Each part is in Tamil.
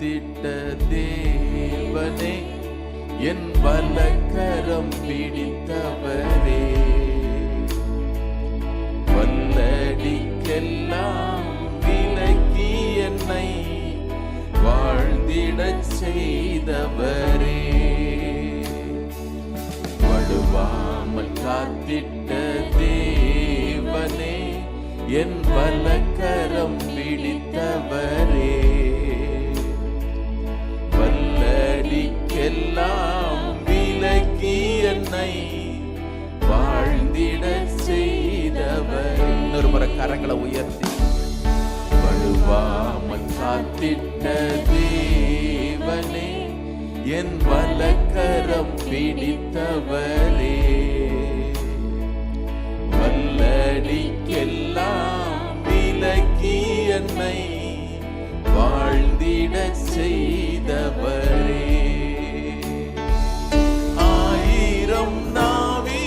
காத்திட்ட தேவனே, என் வலக்கரம் பிடித்தவரே, வல்லடிக்கெல்லாம் விலக்கி என்னை வாழ்ந்திடச் செய்தவரே, வழுவாமல் காத்திட்ட தேவனே, என் வலக்கரம் பிடித்தவரே, வல்லடிக்கெல்லாம் விலக்கி என்னை வாழ்ந்திடச் செய்தவரே. இன்னொரு முறை கரங்களை உயர்த்தி, வழுவாமல் காத்திட்ட தேவனே, என் வலக்கரம் பிடித்தவரே, வல்லடிக்கெல்லாம் விலக்கி என்னை வாழ்ந்திடச் செய்தவரே. ஆயிரம் நாவிருந்தாலும்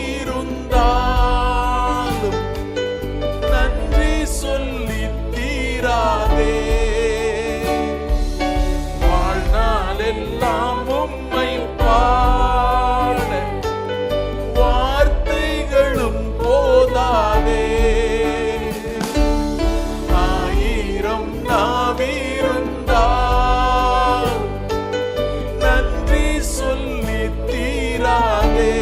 நன்றி சொல்லி தீராதே, வாழ்நாளெல்லாம் உம்மை பாட வார்த்தைகளும் போதாதே. ஆயிரம் நாவிருந்தால் நன்றி சொல்லி தீராதே,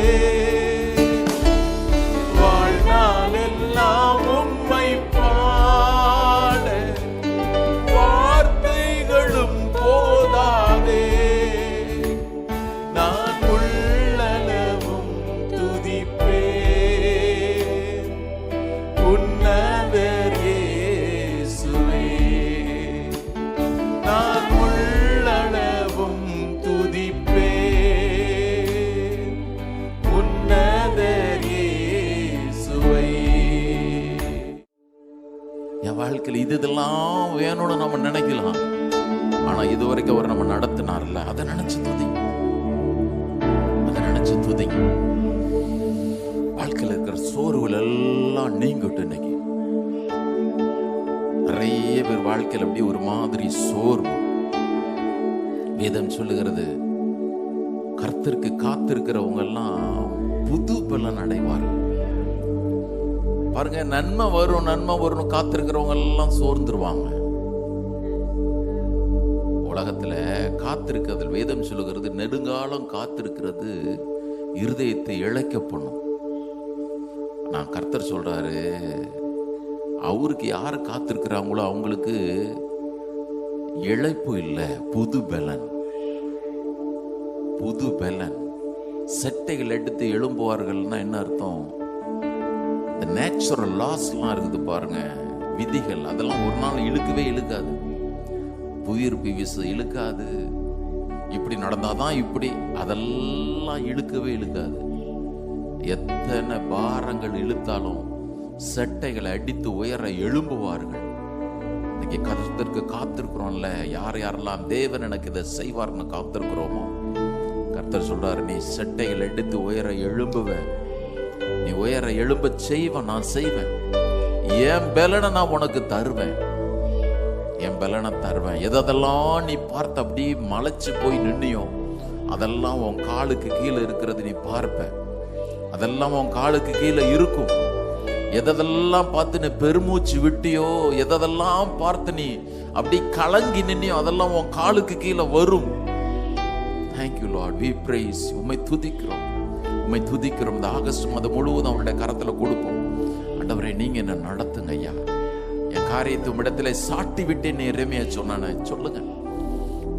வாழ்நாளெல்லாம் உம்மை பாட வார்த்தைகளும் போதாதே. நான் உள்ளளவும் துதிப்பேன் உன்னதர் இயேசுவே, நான் உள்ளளவும் துதிப்பேன் உன்னதர் இயேசுவை. என் வாழ்க்கையில் இதெல்லாம் வேணும்னு நம்ம நினைக்கலாம், ஆனா இதுவரைக்கும் அவர் நம்ம நடத்தினார்ல, அதை நினைச்சு துதி, அதை நினைச்சு துதி. வாழ்க்கையில் இருக்கிற சோர்வுகள் எல்லாம் நீங்கட்டும். இன்னைக்கு நிறைய பேர் வாழ்க்கையில் அப்படி ஒரு மாதிரி சோர்வு. வேதம் சொல்லுகிறது, கர்த்தருக்கு காத்திருக்கிறவங்க எல்லாம் புது பலன் அடைவார்கள். பாருங்க, நன்மை வரும் நன்மை வரும் காத்திருக்கிறவங்க எல்லாம் சோர்ந்துருவாங்க. உலகத்துல காத்திருக்கிறது, வேதம் சொல்லுகிறது, நெடுங்காலம் காத்திருக்கிறது இருதயத்தை இழைக்க பண்ணும். நான் கர்த்தர் சொல்றாரு, அவருக்கு யாரு காத்திருக்கிறாங்களோ அவங்களுக்கு இழைப்பு இல்லை, புது பலன். புது பலன். செட்டைகள் எடுத்து எழும்புவார்கள்னா என்ன அர்த்தம்? இந்த நேச்சுரல் லாஸ்லாம் இருக்குது பாருங்க, விதிகள், அதெல்லாம் ஒரு நாள் இழுக்கவே இழுக்காது. புவியீர்ப்பு விசை இழுக்காது, இப்படி நடந்தாதான் இப்படி, அதெல்லாம் இழுக்கவே இழுக்காது. எத்தனை பாரங்கள் இழுத்தாலும் செட்டைகளை அடித்து உயர எழும்புவார்கள். இன்னைக்கு கர்த்தருக்கு காத்திருக்கிறோம்ல, யார் யாரெல்லாம் தேவன் எனக்கு இதை செய்வார்னு காத்திருக்கிறோமோ, கர்த்தர் சொல்றாரு, நீ செட்டைகள் எடுத்து உயர எழும்புவ, நீ உயர எழும்ப செய்வேன், நான் செய்வேன், என் பலனை நான் உனக்கு தருவேன், என் பலனை தருவேன். எதெல்லாம் நீ பார்த்து அப்படி மலைச்சு போய் நின்னியோ அதெல்லாம் உன் காலுக்கு கீழே இருக்கிறது நீ பார்ப்ப, அதெல்லாம் உன் காலுக்கு கீழே இருக்கும். எதெல்லாம் பார்த்து நீ பெருமூச்சு விட்டியோ, எதெல்லாம் பார்த்து நீ அப்படி கலங்கி நின்னியோ அதெல்லாம் உன் காலுக்கு கீழே வரும். Thank you lord, we praise. உம்மை துதிக்கிறோம், உம்மை துதிக்கிறோம். இந்த ஆகஸ்ட் மாதம் முழுவதும் அவருடைய கரத்துல கொடுப்போம். ஆண்டவரே, நீங்க என்ன நடத்துங்க ஐயா, என் காரியத்தை உம்மிடத்துல சாட்டி விட்டேன்னு எரேமியா சொன்னானே, சொல்லுங்க.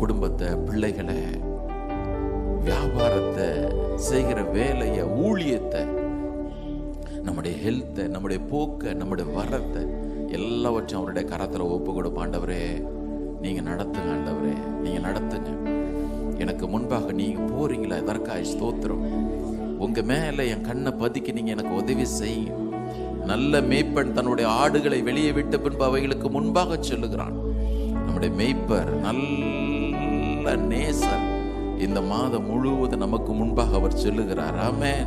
குடும்பத்தை, பிள்ளைகளை, வியாபாரத்தை, செய்கிற வேலையை, ஊழியத்தை, நம்முடைய ஹெல்த்தை, நம்முடைய போக்கை, நம்முடைய வரத்தை எல்லாவற்றையும் அவருடைய கரத்துல ஒப்பு கொடுப்போம். ஆண்டவரே, நீங்க நடத்துங்க, ஆண்டவரே நீங்க நடத்துங்க. எனக்கு முன்பாக நீங்க போறீங்களா, இதற்காக ஸ்தோத்திரம். உங்க மேல என் கண்ணை பதுக்கி நீங்க எனக்கு உதவி செய்யுங்க. நல்ல மேய்ப்பன் தன்னுடைய ஆடுகளை வெளியே விட்ட பின்பு அவைகளுக்கு முன்பாக சொல்லுகிறான். நம்முடைய மேய்ப்பர், நல்ல நேசர், இந்த மாதம் முழுவதும் நமக்கு முன்பாக அவர் சொல்லுகிறார். ஆமென்.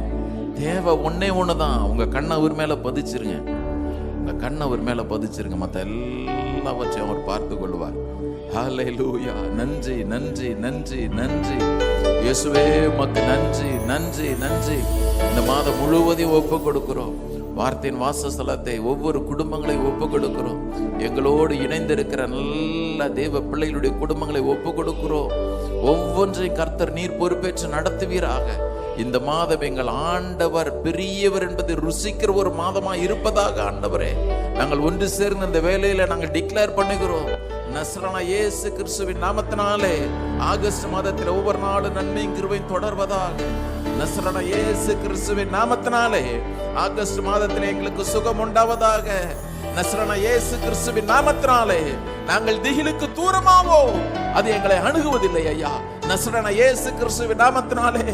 தேவை ஒன்னே ஒண்ணுதான், உங்க கண்ணை அவர் மேல பதிச்சிருங்க, உங்க கண்ணை அவர் மேல பதிச்சிருங்க. மற்ற எல்லாவற்றையும் அவர் பார்த்து கொள்வார். ஹல்லேலூயா. நன்றி நன்றி நன்றி நன்றி இயேசுவே, உமக்கு நன்றி நன்றி நன்றி. இந்த மாதம் முழுவதையும் ஒப்பு கொடுக்கிறோம். வார்த்தையின் வாசஸ்தலத்தை ஒவ்வொரு குடும்பங்களை ஒப்பு கொடுக்கிறோம். எங்களோடு இணைந்திருக்கிற நல்ல தேவ பிள்ளைகளுடைய குடும்பங்களை ஒப்பு கொடுக்கிறோம். ஒவ்வொன்றையும் கர்த்தர் நீர் பொறுப்பேற்று நடத்துவீராக. இந்த மாதம் எங்கள் ஆண்டவர் பெரியவர் என்பதை ருசிக்கிற ஒரு மாதமா இருப்பதாக ஆண்டவரே நாங்கள் ஒன்று சேர்ந்து இந்த வேலையில நாங்கள் டிக்ளேர் பண்ணுகிறோம். நசரேயனான இயேசு கிறிஸ்துவின் நாமத்தினாலே ஆகஸ்ட் மாதத்தில் ஒவ்வொரு நாளும் நன்மையும் கிருபையும் தொடர்வதாக. நசரேயனான இயேசு கிறிஸ்துவின் நாமத்தினாலே ஆகஸ்ட் மாதத்தில் எங்களுக்கு சுகம் உண்டாவதாக. நசரேயனான இயேசு கிறிஸ்துவின் நாமத்தினாலே நாங்கள் திகிலுக்கு தூரமாவோம், அது எங்களை அணுகுவதில்லை ஐயா. நசரேயனான இயேசு கிறிஸ்துவின் நாமத்தினாலே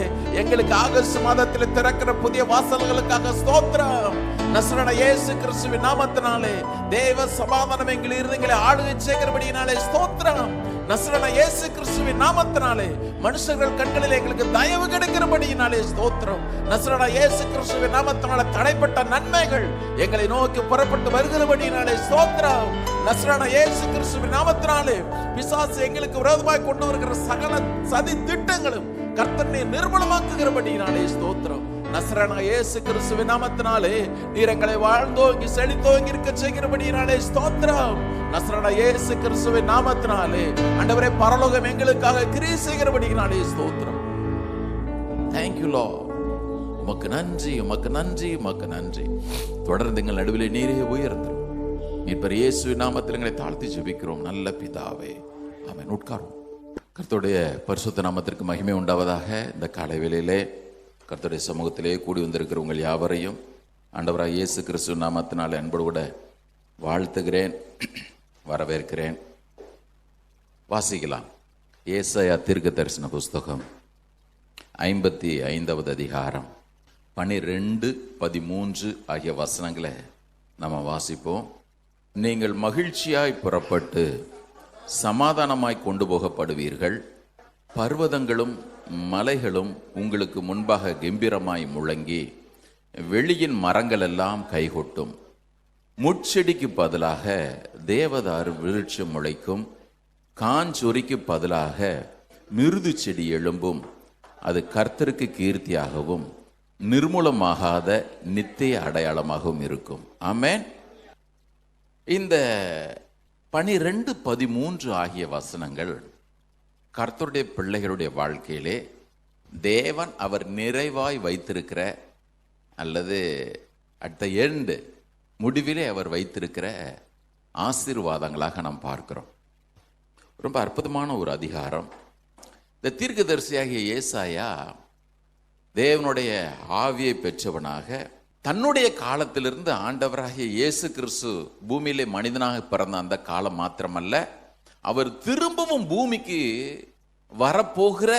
எங்களுக்கு ஆகஸ்ட் மாதத்தில் திறக்கிற புதிய வாசல்களுக்காக ஸ்தோத்திரம். நசரேயனான இயேசு கிறிஸ்துவின் நாமத்தினாலே தேவ சமாதானம் எங்கள் இருதயங்களை ஆளுகை செய்கிறபடியினாலே ஸ்தோத்திரம். நசரேயனான இயேசு கிறிஸ்துவின் நாமத்தினாலே மனுஷர்கள் கண்களில் எங்களுக்கு தயவு கிடைக்கிறபடியினாலே ஸ்தோத்திரம். நசரேயனான இயேசு கிறிஸ்துவின் நாமத்தினாலே தடைப்பட்ட நன்மைகள் எங்களை நோக்கி புறப்பட்டு வருகிறபடியினாலே ஸ்தோத்திரம். நசரேயனான இயேசு கிறிஸ்துவின் நாமத்தினாலே பிசாசு எங்களுக்கு விரோதமாய் கொண்டு வருகிற சகல சதி திட்டங்களும் கர்த்தர் நிர்மூலமாக்குகிறபடியினாலே ஸ்தோத்திரம். நசரேயனான இயேசு கிறிஸ்துவின் நாமத்தினாலே நீர் எங்களை வாழ்ந்தோங்கி செழித்தோங்கி இருக்க செய்கிறபடியினாலே ஸ்தோத்திரம். நசரேயனான இயேசு கிறிஸ்துவின் நாமத்தினாலே ஆண்டவரே பரலோகம் எங்களுக்காக கிரியை செய்கிறபடியினாலே ஸ்தோத்திரம். Thank you Lord. உமக்கு நன்றி உமக்கு நன்றி உமக்கு நன்றி. தொடர்ந்து எங்கள் நடுவிலே நீரே உயர்ந்தோம். மீட்பர் இயேசுவின் நாமத்தில் எங்களை தாழ்த்தி ஜெபிக்கிறோம் நல்ல பிதாவே, ஆமென். உட்காரும். கர்த்தருடைய பரிசுத்த நாமத்திற்கு மகிமை உண்டாவதாக. இந்த காலை வேளையிலே கர்த்தருடைய சமூகத்திலே கூடி வந்திருக்கிற உங்கள் யாவரையும் ஆண்டவராக இயேசு கிறிஸ்து நாமத்தினாலே அன்போடு கூட வாழ்த்துகிறேன், வரவேற்கிறேன். வாசிக்கலாம். ஏசாயா தீர்க்கதரிசன புஸ்தகம் 55வது அதிகாரம் 12, 13 ஆகிய வசனங்களை நம்ம வாசிப்போம். நீங்கள் மகிழ்ச்சியாய் புறப்பட்டு சமாதானமாய் கொண்டு போகப்படுவீர்கள். பர்வதங்களும் மலைகளும் உங்களுக்கு முன்பாக கம்பீரமாய் முழங்கி வெளியின் மரங்கள் எல்லாம் கைகொட்டும். முட்செடிக்கு பதிலாக தேவதாரு விருட்சம் முளைக்கும். காஞ்சொரிக்கு பதிலாக மிருது செடி எழும்பும். அது கர்த்தருக்கு கீர்த்தியாகவும் நிர்மூலமாகாத நித்திய அடையாளமாகவும் இருக்கும். ஆமென். இந்த 12, 13 ஆகிய வசனங்கள் கர்த்தருடைய பிள்ளைகளுடைய வாழ்க்கையிலே தேவன் அவர் நிறைவாய் வைத்திருக்கிற அல்லது அட் த எண்ட் முடிவிலே அவர் வைத்திருக்கிற ஆசீர்வாதங்களாக நாம் பார்க்கிறோம். ரொம்ப அற்புதமான ஒரு அதிகாரம். இந்த தீர்க்கதரிசியாகிய ஏசாயா தேவனுடைய ஆவியை பெற்றவனாக தன்னுடைய காலத்திலிருந்து ஆண்டவராகிய இயேசு கிறிஸ்து பூமியிலே மனிதனாக பிறந்த அந்த காலம் மாத்திரமல்ல, அவர் திரும்பவும் பூமிக்கு வரப்போகிற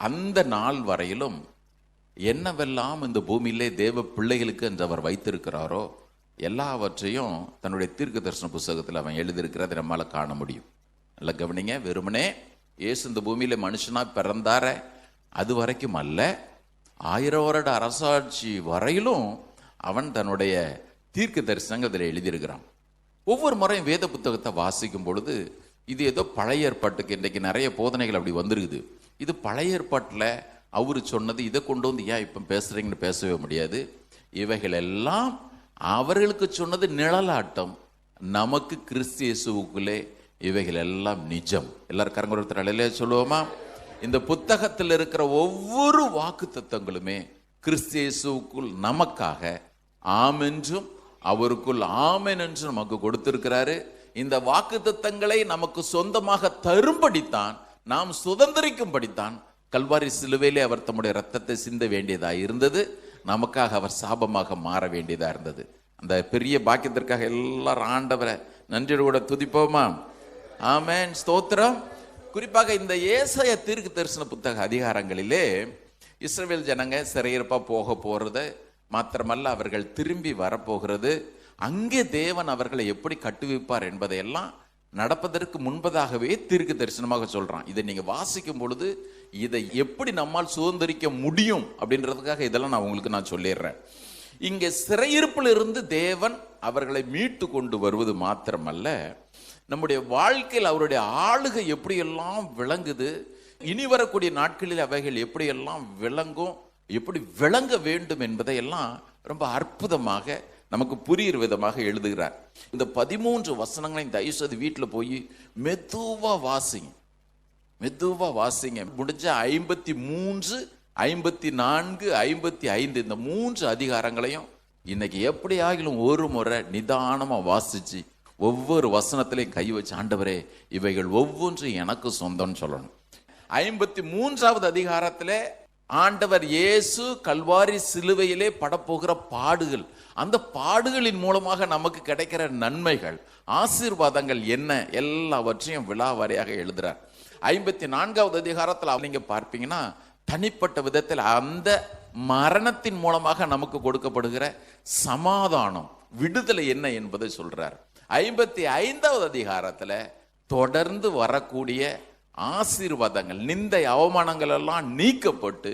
அந்த நாள் வரையிலும் என்னவெல்லாம் இந்த பூமியிலே தேவ பிள்ளைகளுக்கு என்று அவர் வைத்திருக்கிறாரோ எல்லாவற்றையும் தன்னுடைய தீர்க்க தரிசன புஸ்தகத்தில் அவன் எழுதியிருக்கிறத நம்மளால் காண முடியும். நல்லா கவனிங்க. வெறுமனே இயேசு இந்த பூமியில மனுஷனாக பிறந்தார அது வரைக்கும் அல்ல, 1000 வருட அரசாட்சி வரையிலும் அவன் தன்னுடைய தீர்க்க தரிசனங்கள் அதில் எழுதியிருக்கிறான். ஒவ்வொரு முறையும் வேத புத்தகத்தை வாசிக்கும் பொழுது இது ஏதோ பழைய ஏற்பாட்டுக்கு இன்றைக்கு நிறைய போதனைகள் அப்படி வந்துருக்குது. இது பழைய ஏற்பாட்டில் அவரு சொன்னது, இதை கொண்டு வந்து ஏன் இப்போ பேசுறீங்கன்னு பேசவே முடியாது. இவைகள் எல்லாம் அவர்களுக்கு சொன்னது நிழலாட்டம், நமக்கு கிறிஸ்து இயேசுவுக்குள்ளே இவைகள் எல்லாம் நிஜம். எல்லாரும் கரங்கொருத்தர் அலையிலே சொல்லுவோமா? இந்த புத்தகத்தில் இருக்கிற ஒவ்வொரு வாக்கு தத்தங்களுமே கிறிஸ்து இயேசுவுக்குள் நமக்காக ஆம் என்றும் அவருக்குள் ஆமென் என்றும் நமக்கு கொடுத்திருக்கிறாரு. இந்த வாக்கு தத்தங்களை நமக்கு சொந்தமாக தரும்படித்தான், நாம் சுதந்திரிக்கும்படித்தான் கல்வாரி சிலுவையிலே அவர் தம்முடைய ரத்தத்தை சிந்த வேண்டியதா இருந்தது. நமக்காக அவர் சாபமாக மாற வேண்டியதா இருந்தது. அந்த பெரிய பாக்கியத்திற்காக எல்லாரும் ஆண்டவரை நன்றியோடு கூட துதிப்போமா? ஆமென், ஸ்தோத்திரம். குறிப்பாக இந்த ஏசாயா தீர்க்க தரிசன புத்தக அதிகாரங்களிலே இஸ்ரவேல் ஜனங்க சிறையிருப்பா போக போறது மாத்திரமல்ல, அவர்கள் திரும்பி வரப்போகிறது, அங்கே தேவன் அவர்களை எப்படி கட்டுவிப்பார் என்பதையெல்லாம் நடப்பதற்கு முன்பதாகவே தீர்க்க தரிசனமாக சொல்றான். இதை நீங்க வாசிக்கும் பொழுது இதை எப்படி நம்மால் சுதந்திரிக்க முடியும் அப்படின்றதுக்காக இதெல்லாம் நான் சொல்லிடுறேன். இங்கே சிறையிருப்பில் இருந்து தேவன் அவர்களை மீட்டு கொண்டு வருவது மாத்திரமல்ல, நம்முடைய வாழ்க்கையில் அவருடைய ஆளுகை எப்படியெல்லாம் விளங்குது, இனி வரக்கூடிய நாட்களில் அவைகள் எப்படியெல்லாம் விளங்கும், எப்படி விளங்க வேண்டும் என்பதையெல்லாம் ரொம்ப அற்புதமாக நமக்கு புரியுற விதமாக எழுதுகிறார். இந்த 13 வசனங்களையும் தயவுசெய்து வீட்டில் போய் மெதுவா வாசிங்க, மெதுவா வாசிங்க. முடிஞ்ச 53, 54, 55 இந்த 3 அதிகாரங்களையும் இன்னைக்கு எப்படி ஆகிலும் ஒரு முறை நிதானமா வாசிச்சு ஒவ்வொரு வசனத்திலையும் கை வச்சு, ஆண்டவரே இவைகள் ஒவ்வொன்றும் எனக்கு சொந்தம்னு சொல்லணும். 53வது அதிகாரத்திலே ஆண்டவர் இயேசு கல்வாரி சிலுவையிலே படப்போகிற பாடுகள், அந்த பாடுகளின் மூலமாக நமக்கு கிடைக்கிற நன்மைகள், ஆசீர்வாதங்கள் என்ன, எல்லாவற்றையும் விலாவாரியாக எழுதுறார். 54வது அதிகாரத்தில் நீங்க பார்ப்பீங்கன்னா தனிப்பட்ட விதத்தில் அந்த மரணத்தின் மூலமாக நமக்கு கொடுக்கப்படுகிற சமாதானம், விடுதலை என்ன என்பதை சொல்றார். 55வது அதிகாரத்துல தொடர்ந்து வரக்கூடிய ஆசீர்வாதங்கள், நிந்தை அவமானங்கள் எல்லாம் நீக்கப்பட்டு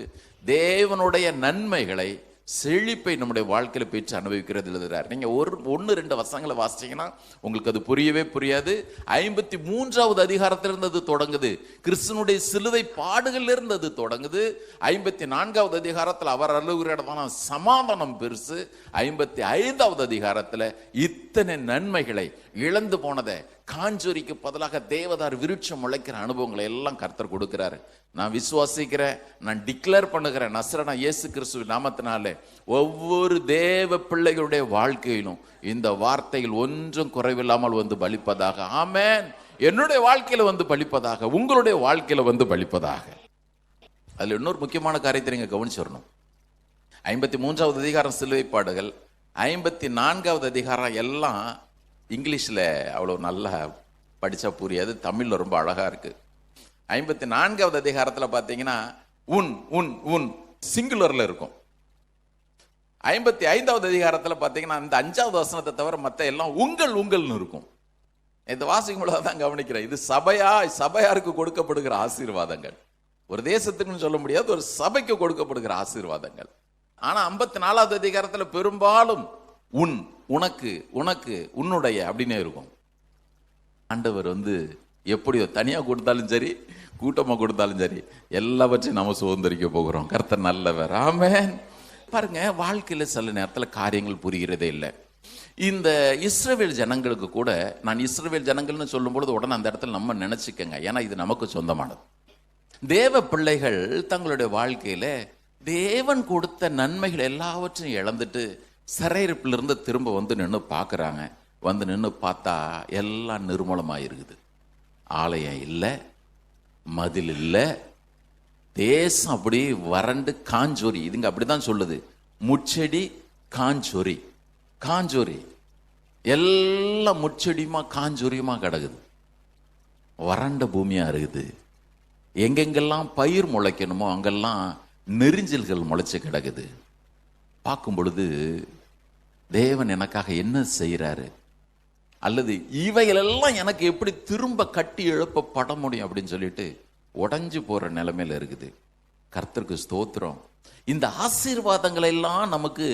தேவனுடைய நன்மைகளை, செழிப்பை நம்முடைய வாழ்க்கையில பெற்று அனுபவிக்கிறது எழுதுறார். நீங்க 1-2 வசனங்களை வாசிச்சீங்கன்னா உங்களுக்கு அது புரியவே புரியாது. 53வது அதிகாரத்திலிருந்து அது தொடங்குது, கிறிஸ்துவனுடைய சிலுவை பாடுகள் இருந்து அது தொடங்குது. 54வது அதிகாரத்தில் அவர் அலுவலகமான சமாதானம் பெருசு. 55வது அதிகாரத்தில் இத்தனை நன்மைகளை இழந்து போனதை, காஞ்சொரிக்கு பதிலாக தேவதார் விருட்சம் முளைக்கிற அனுபவங்களை எல்லாம் கர்த்தர் கொடுக்கிறாரு. நான் விசுவாசிக்கிறேன், நான் டிக்ளேர் பண்ணுகிறேன், நசரேயனான இயேசு கிறிஸ்துவின் நாமத்தினாலே ஒவ்வொரு தேவ பிள்ளைகளுடைய வாழ்க்கையிலும் இந்த வார்த்தைகள் ஒன்றும் குறைவில்லாமல் வந்து பலிப்பதாக. ஆமென். என்னுடைய வாழ்க்கையில வந்து பலிப்பதாக, உங்களுடைய வாழ்க்கையில வந்து பலிப்பதாக. அதுல இன்னொரு முக்கியமான காரியத்தை நீங்க கவனிச்சிடணும். 53வது அதிகாரம் சிலுவை பாடுகள், 54வது அதிகாரம் எல்லாம் இங்கிலீஷ்ல அவ்வளவு நல்லா படிச்சா புரியாது, தமிழ்ல ரொம்ப அழகா இருக்கு. 54வது அதிகாரத்துல பாத்தீங்கன்னா உன் உன் உன் சிங்குலர்ல இருக்கும். 55வது அதிகாரத்துல பாத்தீங்கன்னா இந்த 5வது வசனத்தை தவிர மத்த எல்லாம் உங்கள் உங்கள்னு இருக்கும். இந்த வாசிக்கும் பொழுதுதான் கவனிக்கிறேன், இது சபையாருக்கு கொடுக்கப்படுகிற ஆசீர்வாதங்கள், ஒரு தேசத்துக்குன்னு சொல்ல முடியாது, ஒரு சபைக்கு கொடுக்கப்படுகிற ஆசீர்வாதங்கள். ஆனா 54வது அதிகாரத்துல பெரும்பாலும் உன், உனக்கு, உனக்கு, உன்னுடைய அப்படின்னே இருக்கும். ஆண்டவர் எப்படியோ தனியா கொடுத்தாலும் சரி, கூட்டமா கொடுத்தாலும் சரி, எல்லாவற்றையும் நம்ம சுதந்திரிக்க போகிறோம். கர்த்தர் நல்லவர். ஆமென். பாருங்க, வாழ்க்கையில சில நேரத்தில் காரியங்கள் புரிகிறதே இல்லை. இந்த இஸ்ரவேல் ஜனங்களுக்கு கூட, நான் இஸ்ரவேல் ஜனங்கள்னு சொல்லும் பொழுது உடனே அந்த இடத்துல நம்ம நினைச்சுக்கங்க, ஏன்னா இது நமக்கு சொந்தமானது. தேவ பிள்ளைகள் தங்களுடைய வாழ்க்கையில தேவன் கொடுத்த நன்மைகள் எல்லாவற்றையும் இழந்துட்டு சிறையிருப்பிலிருந்து திரும்ப நின்று பார்க்குறாங்க. நின்று பார்த்தா எல்லாம் நிர்மூலமாயிருக்குது. ஆலயம் இல்லை, மதில் இல்லை, தேசம் அப்படி வறண்டு காஞ்சொரி. இதுங்க அப்படிதான் சொல்லுது, முச்செடி காஞ்சொரி. காஞ்சொரி எல்லாம் முச்செடியுமா காஞ்சொரியுமா கிடக்குது, வறண்ட பூமியா இருக்குது. எங்கெங்கெல்லாம் பயிர் முளைக்கணுமோ அங்கெல்லாம் நெரிஞ்சல்கள் முளைச்சு கிடக்குது. பார்க்கும் பொழுது தேவன் எனக்காக என்ன செய்யறாரு, அல்லது இவைகளெல்லாம் எனக்கு எப்படி திரும்ப கட்டி எழுப்பப்பட முடியும் அப்படின்னு சொல்லிட்டு உடைஞ்சு போற நிலைமையில இருக்குது. கர்த்தருக்கு ஸ்தோத்திரம். இந்த ஆசீர்வாதங்களை எல்லாம் நமக்கு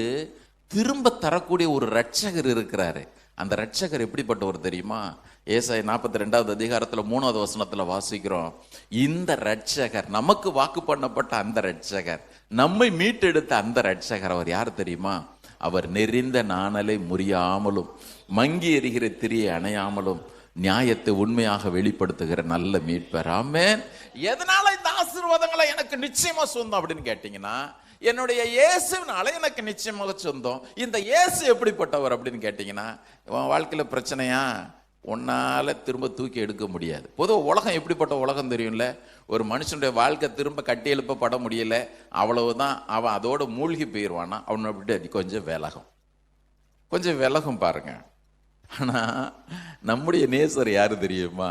திரும்ப தரக்கூடிய ஒரு ரட்சகர் இருக்கிறாரு. அந்த ரட்சகர் எப்படிப்பட்டவர் தெரியுமா? ஏசாயா 42வது அதிகாரத்துல 3வது வசனத்துல வாசிக்கிறோம், இந்த ரட்சகர், நமக்கு வாக்கு பண்ணப்பட்ட அந்த ரட்சகர், நம்மை மீட்டெடுத்த அந்த ரட்சகர், அவர் யார் தெரியுமா? அவர் நெறிந்த நாணலை முறியாமலும் மங்கி எறிகிற திரியை அணையாமலும் நியாயத்தை உண்மையாக வெளிப்படுத்துகிற நல்ல மீட்பர். ஆமென். எதனால இந்த ஆசீர்வாதங்களை எனக்கு நிச்சயமா சொந்தம் அப்படின்னு கேட்டீங்கன்னா, என்னுடைய இயேசுனால எனக்கு நிச்சயமாக சொந்தம். இந்த இயேசு எப்படிப்பட்டவர் அப்படின்னு கேட்டீங்கன்னா, உன் வாழ்க்கையில பிரச்சனையா, உன்னால திரும்ப தூக்கி எடுக்க முடியாது. பொதுவாக உலகம் எப்படிப்பட்ட உலகம் தெரியும்ல, ஒரு மனுஷனுடைய வாழ்க்கை திரும்ப கட்டி எழுப்பப்பட முடியல, அவ்வளவுதான், அவன் அதோட மூழ்கி போயிடுவானா, அவனை விட்டு கொஞ்சம் விலகும் பாருங்க. ஆனா நம்முடைய நேசர் யாரு தெரியுமா?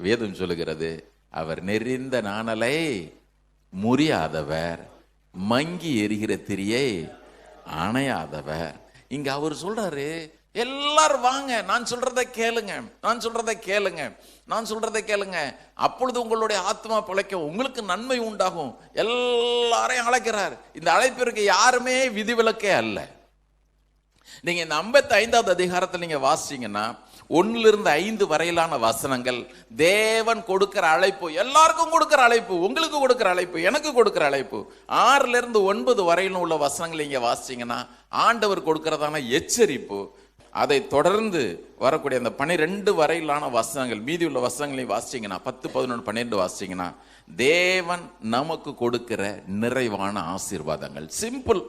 வேதம் சொல்லுகிறது, அவர் நெறிந்த நாணலை முறியாதவர், மங்கி எரிகிற திரியை அணையாதவர். இங்க அவர் சொல்றாரு, எல்லாரும் வாங்க, நான் சொல்றதை கேளுங்க, நான் சொல்றதை கேளுங்க, நான் சொல்றதை கேளுங்க, அப்பொழுது உங்களுடைய ஆத்மா பிழைக்கும், உங்களுக்கு நன்மை உண்டாகும். எல்லாரையும் அழைக்கிறார். இந்த அழைப்பிற்கு யாருமே விதிவிலக்கே அல்ல. நீங்க இந்த 55வது அதிகாரத்தில் நீங்க வாசிச்சீங்கன்னா 1-5 வரையிலான வசனங்கள் தேவன் கொடுக்கிற அழைப்பு, எல்லாருக்கும் கொடுக்கிற அழைப்பு, உங்களுக்கு கொடுக்கிற அழைப்பு, எனக்கு கொடுக்கிற அழைப்பு. 6-9 வரையிலும் உள்ள வசனங்கள் நீங்க வாசிச்சீங்கன்னா ஆண்டவர் கொடுக்கிறதான எச்சரிப்பு. அதை தொடர்ந்து வரக்கூடிய அந்த 12 வரையிலான வசனங்கள், மீதி உள்ள வசனங்களையும் வாசிச்சீங்கன்னா 10, 11, 12 வாசிச்சீங்கன்னா தேவன் நமக்கு கொடுக்கிற நிறைவான ஆசீர்வாதங்கள். சிம்பிள்.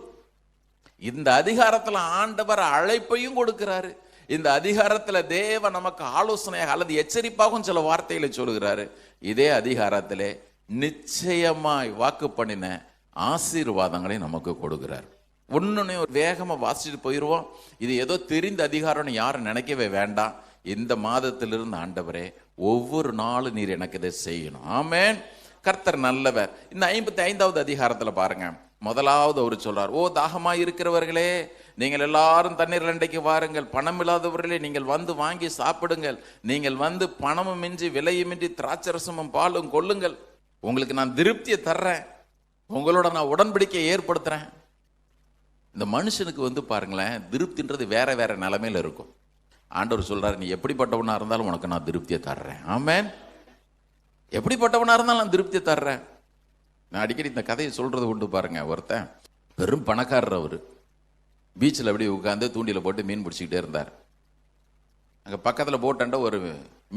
இந்த அதிகாரத்துல ஆண்டவர் அழைப்பையும் கொடுக்கிறாரு, இந்த அதிகாரத்துல தேவன் நமக்கு ஆலோசனையாக அல்லது எச்சரிப்பாகவும் சில வார்த்தைகளை சொல்லுகிறாரு. இதே அதிகாரத்திலே நிச்சயமாய் வாக்கு பண்ணின ஆசீர்வாதங்களை நமக்கு கொடுக்கிறார். ஒன்னுனே வேகமா வாசிச்சுட்டு போயிடுவோம். இது ஏதோ தெரிந்த அதிகாரம்னு யாரும் நினைக்கவே வேண்டாம். இந்த மாதத்திலிருந்து ஆண்டவரே ஒவ்வொரு நாளும் நீர் எனக்கு இதை செய்யணும். ஆமென். கர்த்தர் நல்லவர். இந்த 55வது அதிகாரத்துல பாருங்க, முதலாவது அவர் சொல்றார், ஓ தாகமா இருக்கிறவர்களே நீங்கள் எல்லாரும் தண்ணீர் அண்டைக்கு வாருங்கள், பணம் இல்லாதவர்களே நீங்கள் வந்து வாங்கி சாப்பிடுங்கள், நீங்கள் வந்து பணமும் இன்றி விலையுமின்றி திராட்சரசமும் பாலும் கொள்ளுங்கள், உங்களுக்கு நான் திருப்தியை தர்றேன், உங்களோட நான் உடன்படிக்கையை ஏற்படுத்துறேன். இந்த மனுஷனுக்கு வந்து பாருங்களேன், திருப்தின்றது வேற வேற நிலைமையில இருக்கும். ஆண்டவர் சொல்றாரு, நீ எப்படிப்பட்டவனா இருந்தாலும் உனக்கு நான் திருப்தியை தர்றேன். ஆமென். எப்படிப்பட்டவனா இருந்தாலும் நான் திருப்தியை தர்றேன். நான் அடிக்கடி இந்த கதையை சொல்றது உண்டு பாருங்க. ஒருத்தன் பெரும் பணக்காரர், அவரு பீச்சில் அப்படியே உட்காந்து தூண்டில போட்டு மீன் பிடிச்சிக்கிட்டே இருந்தார். அங்கே பக்கத்தில் போட்டாண்ட ஒரு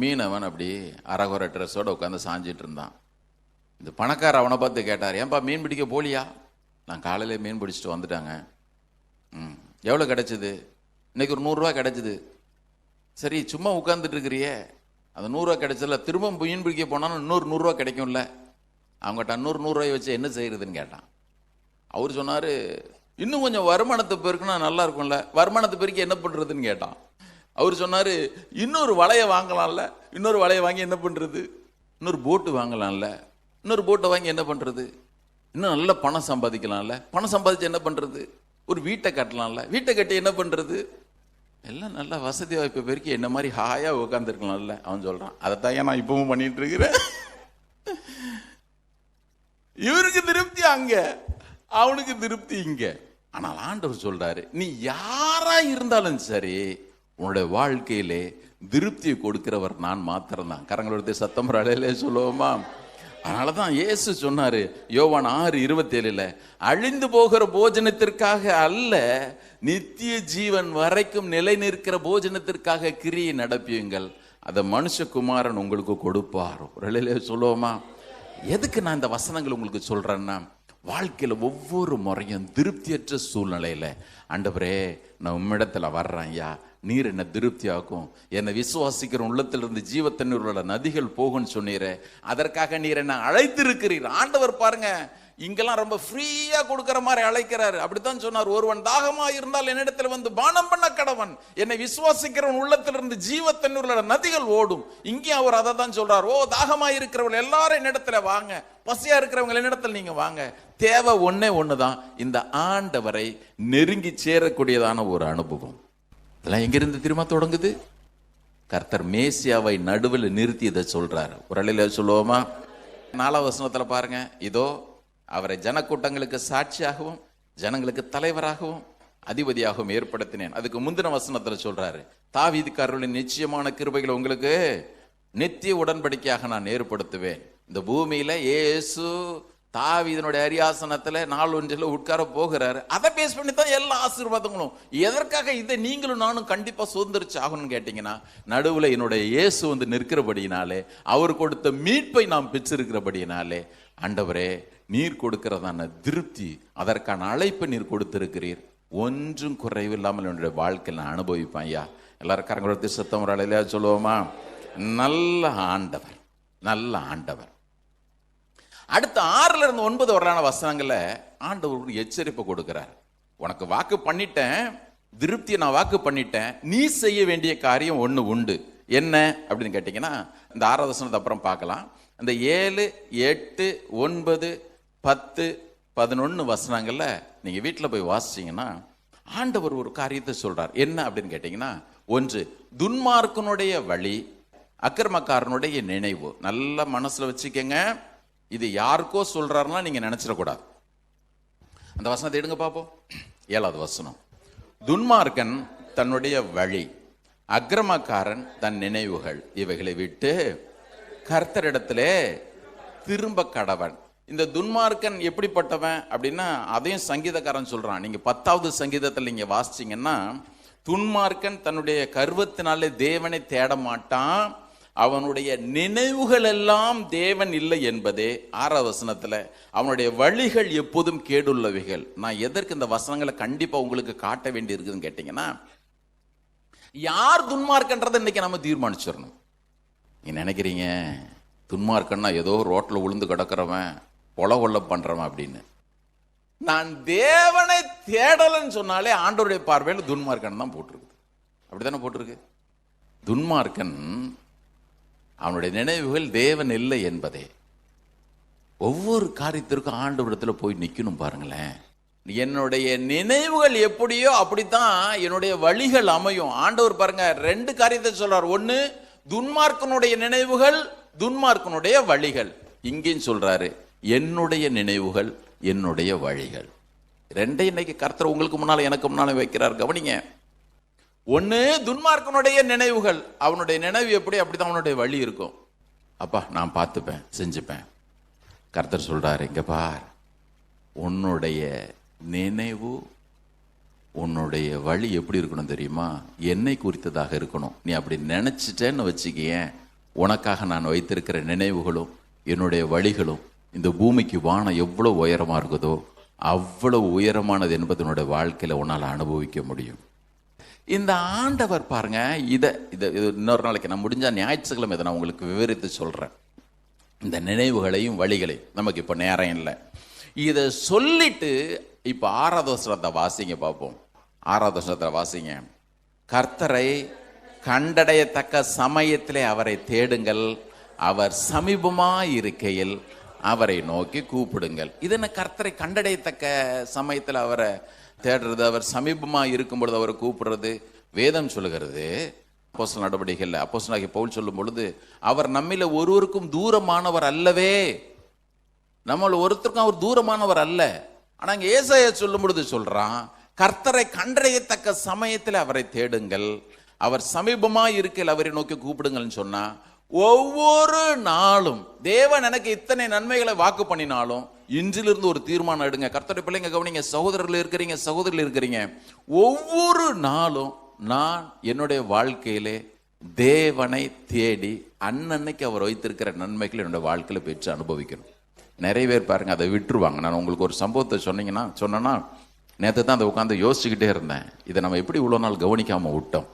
மீனவன் அப்படி அரகுற ட்ரெஸ்ஸோட உட்காந்து சாஞ்சிட்டு இருந்தான். இந்த பணக்கார அவனை பார்த்து கேட்டார், ஏன்பா மீன் பிடிக்க போலியா? நான் காலையில மீன் பிடிச்சிட்டு வந்துட்டாங்க. எவ்வளோ கிடைச்சிது? இன்னைக்கு ஒரு 100 ரூபா கிடைச்சிது. சரி, சும்மா உட்காந்துட்டு இருக்கிறியே, அந்த 100 ரூபா கிடைச்சதுல திரும்ப மீன் பிடிக்க போனாலும் இன்னொரு 100 ரூபா கிடைக்கும்ல, அவங்ககிட்ட 100 ரூபாய் வச்சு என்ன செய்யறதுன்னு கேட்டான். அவர் சொன்னாரு, இன்னும் கொஞ்சம் வருமானத்தை பெருக்குன்னா நல்லா இருக்கும்ல, வருமானத்தை பெருக்கி என்ன பண்றதுன்னு கேட்டான். அவர் சொன்னாரு, இன்னொரு வலையை வாங்கலாம்ல, இன்னொரு வலையை வாங்கி என்ன பண்றது, இன்னொரு போட்டு வாங்கலாம்ல, இன்னொரு போட்டை வாங்கி என்ன பண்றது, இன்னும் நல்ல பணம் சம்பாதிக்கலாம்ல, பணம் சம்பாதிச்சு என்ன பண்றது, ஒரு வீட்டை கட்டலாம்ல, வீட்டை கட்டி என்ன பண்றது, எல்லாம் நல்ல வசதி வாய்ப்பை பெருக்கி என்ன மாதிரி ஹாயா உட்காந்துருக்கலாம்ல. அவன் சொல்றான், அதைத்தான் நான் இப்பவும் பண்ணிட்டு இருக்கிறேன். இவருக்கு திருப்தி அங்க, அவனுக்கு திருப்தி இங்க. ஆனால் ஆண்டவர் சொல்றாரு, நீ யாரா இருந்தாலும் சரி உன்னுடைய வாழ்க்கையிலே திருப்தியை கொடுக்கிறவர் நான் மாத்திரம்தான். கரங்களோட சத்தம் அலையிலே சொல்லுவோமா? அதனாலதான் இயேசு சொன்னாரு யோவான் 6:27, அழிந்து போகிற போஜனத்திற்காக அல்ல, நித்திய ஜீவன் வரைக்கும் நிலை நிற்கிற போஜனத்திற்காக கிரியை நடப்பியுங்கள், அதை மனுஷகுமாரன் உங்களுக்கு கொடுப்பார். ஒரு சொல்லுவோமா? எதுக்கு நான் இந்த வசனங்கள் உங்களுக்கு சொல்றேன்னா, வாழ்க்கையில ஒவ்வொரு முறையும் திருப்தியற்ற சூழ்நிலையில ஆண்டவரே நான் உம்மிடத்துல வர்றேன் ஐயா, நீர் என்ன திருப்தியாக்கும், என்னை விசுவாசிக்கிற உள்ளத்திலிருந்து ஜீவ தண்ணீரோட நதிகள் போகும்னு சொன்னீரே, அதற்காக நீர் என்ன அழைத்திருக்கிறீர். ஆண்டவர் பாருங்க, இங்கெல்லாம் ரொம்ப ஃப்ரீயா கொடுக்கிற மாதிரி அழைக்கிறாரு. அப்படித்தான் சொன்னார், ஒருவன் தாகமா இருந்தால் என்னிடத்துல வந்து பானம் பண்ண கடவன், என்னை விசுவாசிக்கிறவன் உள்ளத்திலிருந்து ஜீவ தண்ணீரோட நதிகள் ஓடும். இங்கே அவர் அதை தான் சொல்றார், ஓ தாகமா இருக்கிறவங்க எல்லாரும் என்னிடத்துல வாங்க, பசியா இருக்கிறவங்க என்னிடத்துல நீங்க வாங்க. தேவை ஒன்னே ஒண்ணுதான், இந்த ஆண்டவரை நெருங்கி சேரக்கூடியதான ஒரு அனுபவம். இதெல்லாம் எங்கிருந்து திரும்ப தொடங்குது? கர்த்தர் மேசியாவை நடுவில் நிறுத்தி இதை சொல்றாரு. ஒரு அலையில சொல்லுவோமா? 4வது வசனத்துல பாருங்க, இதோ அவரை ஜனக்கூட்டங்களுக்கு சாட்சியாகவும் ஜனங்களுக்கு தலைவராகவும் அதிபதியாகவும் ஏற்படுத்தினேன். அதுக்கு முந்தின வசனத்துல சொல்றாரு, தாவீதுக்காரர்களின் நிச்சயமான கிருபைகளை உங்களுக்கு நித்திய உடன்படிக்கையாக நான் ஏற்படுத்துவேன். இந்த பூமியில இயேசு தாவீதினுடைய அரியாசனத்துல நாள் ஒன்றில் உட்கார போகிறாரு. அதை பேஸ் பண்ணி தான் எல்லா ஆசீர்வாதங்களும். எதற்காக இதை நீங்களும் நானும் கண்டிப்பா சுதந்திரிச்சு ஆகணும்னு கேட்டீங்கன்னா, நடுவுல என்னுடைய இயேசு வந்து நிற்கிறபடியினாலே, அவர் கொடுத்த மீட்பை நாம் பெற்றிருக்கிறபடியினாலே, ஆண்டவரே நீர் கொடுக்கிறதான திருப்தி, அதற்கான அழைப்பை நீர் கொடுத்திருக்கிறீர், ஒன்றும் குறைவில்லாமல் என்னுடைய வாழ்க்கையில் நான் அனுபவிப்பேன் ஐயா. எல்லாரும் கரங்களோட சத்தம் ஒரு அலையில சொல்லுவோமா? நல்ல ஆண்டவர், நல்ல ஆண்டவர். அடுத்த 6-9 வரலான வசனங்கள்ல ஆண்டவர் ஒரு எச்சரிப்பை கொடுக்கிறார். உனக்கு வாக்கு பண்ணிட்டேன், திருப்தியை நான் வாக்கு பண்ணிட்டேன், நீ செய்ய வேண்டிய காரியம் ஒண்ணு உண்டு. என்ன அப்படின்னு கேட்டீங்கன்னா, இந்த 6வது வசனத்தை அப்புறம் பார்க்கலாம். இந்த 7, 8, 9, 10, 11 வசனங்கள்ல நீங்க வீட்டுல போய் வாசிச்சீங்கன்னா ஆண்டவர் ஒரு காரியத்தை சொல்றார். என்ன அப்படின்னு கேட்டீங்கன்னா, 1, துன்மார்க்கனுடைய வழி, அக்கிரமக்காரனுடைய நினைவு. நல்ல மனசுல வச்சுக்கங்க, இது யாருக்கோ சொல்றாருன்னா நீங்க நினைச்சிடக்கூடாது. அந்த வசனத்தை எடுங்க பார்ப்போம். 7வது வசனம், துன்மார்க்கன் தன்னுடைய வழி, அக்கிரமக்காரன் தன் நினைவுகள் இவைகளை விட்டு கர்த்தரிடத்திலே திரும்ப கடவன். இந்த துன்மார்க்கன் எப்படிப்பட்டவன் அப்படின்னா அதையும் சங்கீதக்காரன் சொல்றான். நீங்க 10வது சங்கீதத்தில் நீங்க வாசிச்சீங்கன்னா, துன்மார்க்கன் தன்னுடைய கர்வத்தினாலே தேவனை தேட மாட்டான், அவனுடைய நினைவுகள் எல்லாம் தேவன் இல்லை என்பதே 6வது வசனத்துல. அவனுடைய வழிகள் எப்போதும் கேடுள்ளவைகள். நான் எதற்கு இந்த வசனங்களை கண்டிப்பா உங்களுக்கு காட்ட வேண்டி இருக்குதுன்னு கேட்டீங்கன்னா, யார் துன்மார்க்கன்றதை இன்னைக்கு நம்ம தீர்மானிச்சிடணும். நீங்க நினைக்கிறீங்க துன்மார்க்கன்னா ஏதோ ரோட்ல விழுந்து கிடக்கிறவன், கொலை பண்றவன் அப்படின்னு. நான் தேவனை தேடலன்னு சொன்னாலே ஆண்டவருடைய பார்வையில் துன்மார்க்கன் தான் போட்டிருக்குது. அப்படித்தானே போட்டிருக்கு. துன்மார்க்கன் அவனுடைய நினைவுகள் தேவன் இல்லை என்பதே. ஒவ்வொரு காரியத்திற்கும் ஆண்டவரிடத்துல போய் நிக்கணும். பாருங்களேன், என்னுடைய நினைவுகள் எப்படியோ அப்படித்தான் என்னுடைய வழிகள் அமையும். ஆண்டவர் பாருங்க 2 காரியத்தை சொல்றார். ஒன்னு துன்மார்க்கனுடைய நினைவுகள், துன்மார்க்கனுடைய வழிகள். இங்கேயும் சொல்றாரு என்னுடைய நினைவுகள், என்னுடைய வழிகள். 2 இன்னைக்கு கர்த்தர் உங்களுக்கு முன்னால எனக்கு முன்னால வைக்கிறார். கவனிங்க. ஒன்னு துன்மார்க்கனுடைய நினைவுகள், அவனுடைய நினைவு எப்படி அப்படிதான் அவனுடைய வழி இருக்கும். அப்பா நான் பார்த்துப்பேன், செஞ்சுப்பேன். கர்த்தர் சொல்றாரு, இங்க பார், உன்னுடைய நினைவு, உன்னுடைய வழி எப்படி இருக்கணும் தெரியுமா? என்னை குறித்ததாக இருக்கணும். நீ அப்படி நினைச்சிட்டேன்னு வச்சுக்கேன், உனக்காக நான் வைத்திருக்கிற நினைவுகளும் என்னுடைய வழிகளும் இந்த பூமிக்கு வானம் எவ்வளவு உயரமா இருக்குதோ அவ்வளவு உயரமானது என்பது உன்னுடைய வாழ்க்கையில உன்னால் அனுபவிக்க முடியும். இந்த ஆண்டவர் பாருங்க, இதை இன்னொரு நாளைக்கு நான் முடிஞ்சா ஞாயிற்றுக்கிழமை இதை நான் உங்களுக்கு விவரித்து சொல்றேன். இந்த நினைவுகளையும் வழிகளையும். நமக்கு இப்ப நேரம் இல்லை. இதை சொல்லிட்டு இப்ப 6வது வசனத்தை வாசிங்க பார்ப்போம். 6வது வசனத்தை வாசிங்க. கர்த்தரை கண்டடையத்தக்க சமயத்திலே அவரை தேடுங்கள், அவர் சமீபமாய் இருக்கையில் அவரை நோக்கி கூப்பிடுங்கள். இது என்ன கர்த்தரை கண்டடையத்தக்க சமயத்தில் அவரை தேடுறது, அவர் சமீபமாக இருக்கும் பொழுது அவரை கூப்பிடுறது? வேதம் சொல்லுகிறது அப்போஸ்தலர் நடவடிக்கையில் அப்போஸ்தலனாகிய பவுல் சொல்லும் பொழுது, அவர் நம்மில ஒருவருக்கும் தூரமானவர் அல்லவே. நம்மள ஒருத்தருக்கும் அவர் தூரமானவர் அல்ல. ஆனா இங்க ஏசாயா சொல்லும் பொழுது சொல்றான், கர்த்தரை கண்டடையத்தக்க சமயத்தில் அவரை தேடுங்கள், அவர் சமீபமாய் இருக்கையில் அவரை நோக்கி கூப்பிடுங்கள்னு சொன்னா, ஒவ்வொரு நாளும் தேவன் எனக்கு இத்தனை நன்மைகளை வாக்கு பண்ணினாலும் இன்றிலிருந்து ஒரு தீர்மானம் எடுங்க. கர்த்தருடைய பிள்ளைங்க கவனிங்க, சகோதரர்கள் இருக்கிறீங்க, சகோதரிகள் இருக்கிறீங்க. ஒவ்வொரு நாளும் நான் என்னுடைய வாழ்க்கையிலே தேவனை தேடி அன்னன்னைக்கு அவர் வைத்திருக்கிற நன்மைகளை என்னுடைய வாழ்க்கையில பெற்று அனுபவிக்கணும். நிறைய பேர் பாருங்க அதை விட்டுருவாங்க. நான் உங்களுக்கு ஒரு சம்பவத்தை சொன்னேன்னா நேற்று தான் அதை உட்காந்து யோசிச்சுக்கிட்டே இருந்தேன், இதை நம்ம எப்படி இவ்வளோ நாள் கவனிக்காம விட்டோம்.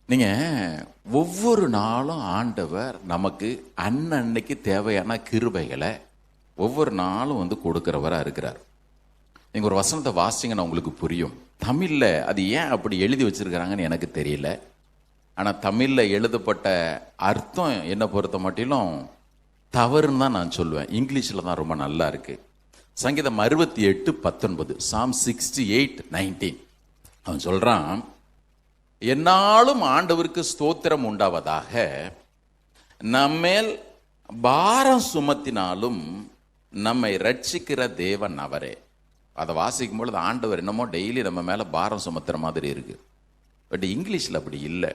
நீங்க ஒவ்வொரு நாளும் ஆண்டவர் நமக்கு அன்னன்னைக்கு தேவையான கிருபைகளை ஒவ்வொரு நாளும் கொடுக்கிறவரா இருக்கிறார். நீங்க ஒரு வசனத்தை வாசிங்கன்னா உங்களுக்கு புரியும். தமிழ்ல அது ஏன் அப்படி எழுதி வச்சிருக்கிறாங்கன்னு எனக்கு தெரியல. ஆனா தமிழ்ல எழுதப்பட்ட அர்த்தம் என்ன பொறுத்த மட்டிலும் தவறுன்னு தான் நான் சொல்லுவேன். இங்கிலீஷ்ல தான் ரொம்ப நல்லா இருக்கு. சங்கீதம் 68:19, Psalm 68:19 அவன் சொல்றான், என்னாலும் ஆண்டவருக்கு ஸ்தோத்திரம் உண்டாவதாக, நம்மேல் பாரம் சுமத்தினாலும் நம்மை ரட்சிக்கிற தேவன் அவரே. அதை வாசிக்கும் பொழுது ஆண்டவர் என்னமோ டெய்லி நம்ம மேல பாரம் சுமத்துற மாதிரி இருக்கு. பட் இங்கிலீஷ்ல அப்படி இல்லை.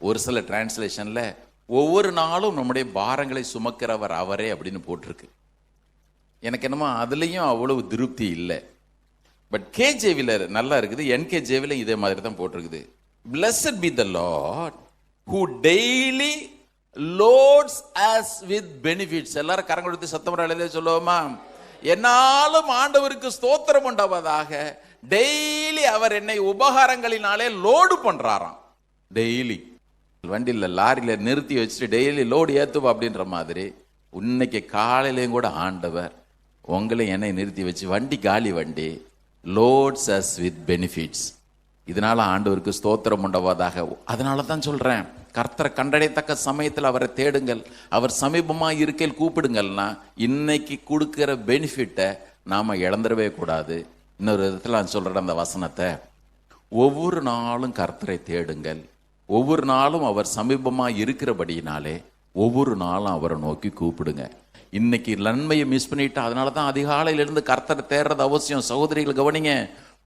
ஒரு சில டிரான்ஸ்லேஷன்ல ஒவ்வொரு நாளும் நம்முடைய பாரங்களை சுமக்கிறவர் அவரே அப்படின்னு போட்டிருக்கு. எனக்கு என்னமோ அதுலயும் அவ்வளவு திருப்தி இல்லை. பட் கேஜேவில நல்லா இருக்குது, என்கேஜேவில இதே மாதிரி தான் போட்டிருக்குது. Blessed be the Lord who daily loads us with benefits. எல்லாரும் கரங்கள் எடுத்து சத்தம் சொல்லுவோமா? என்னாலும் ஆண்டவருக்கு ஸ்தோத்திரம் உண்டாவதாக, டெய்லி அவர் என்னை உபகாரங்களினாலே லோடு பண்றாராம். டெய்லி வண்டியில் லாரியில நிறுத்தி வச்சுட்டு டெய்லி லோடு ஏத்துவா அப்படின்ற மாதிரி இன்னைக்கு காலையிலையும் கூட ஆண்டவர் உங்களை என்னை நிறுத்தி வச்சு வண்டி காலி வண்டி loads us with benefits. இதனால ஆண்டவருக்கு ஸ்தோத்திரம் உண்டாவதாக. அதனால தான் சொல்றேன், கர்த்தரை கண்டடையத்தக்க சமயத்தில் அவரை தேடுங்கள், அவர் சமீபமா இருக்கையில் கூப்பிடுங்கள்னா இன்னைக்கு கொடுக்கிற பெனிஃபிட்டை நாம இழந்துடவே கூடாது. இன்னொரு விதத்தில் நான் சொல்றேன் அந்த வசனத்தை, ஒவ்வொரு நாளும் கர்த்தரை தேடுங்கள், ஒவ்வொரு நாளும் அவர் சமீபமா இருக்கிறபடியினாலே ஒவ்வொரு நாளும் அவரை நோக்கி கூப்பிடுங்க. இன்னைக்கு நன்மையை மிஸ் பண்ணிட்டா, அதனால தான் அதிகாலையிலிருந்து கர்த்தரை தேடுறது அவசியம். சகோதரிகள் கவனிங்க,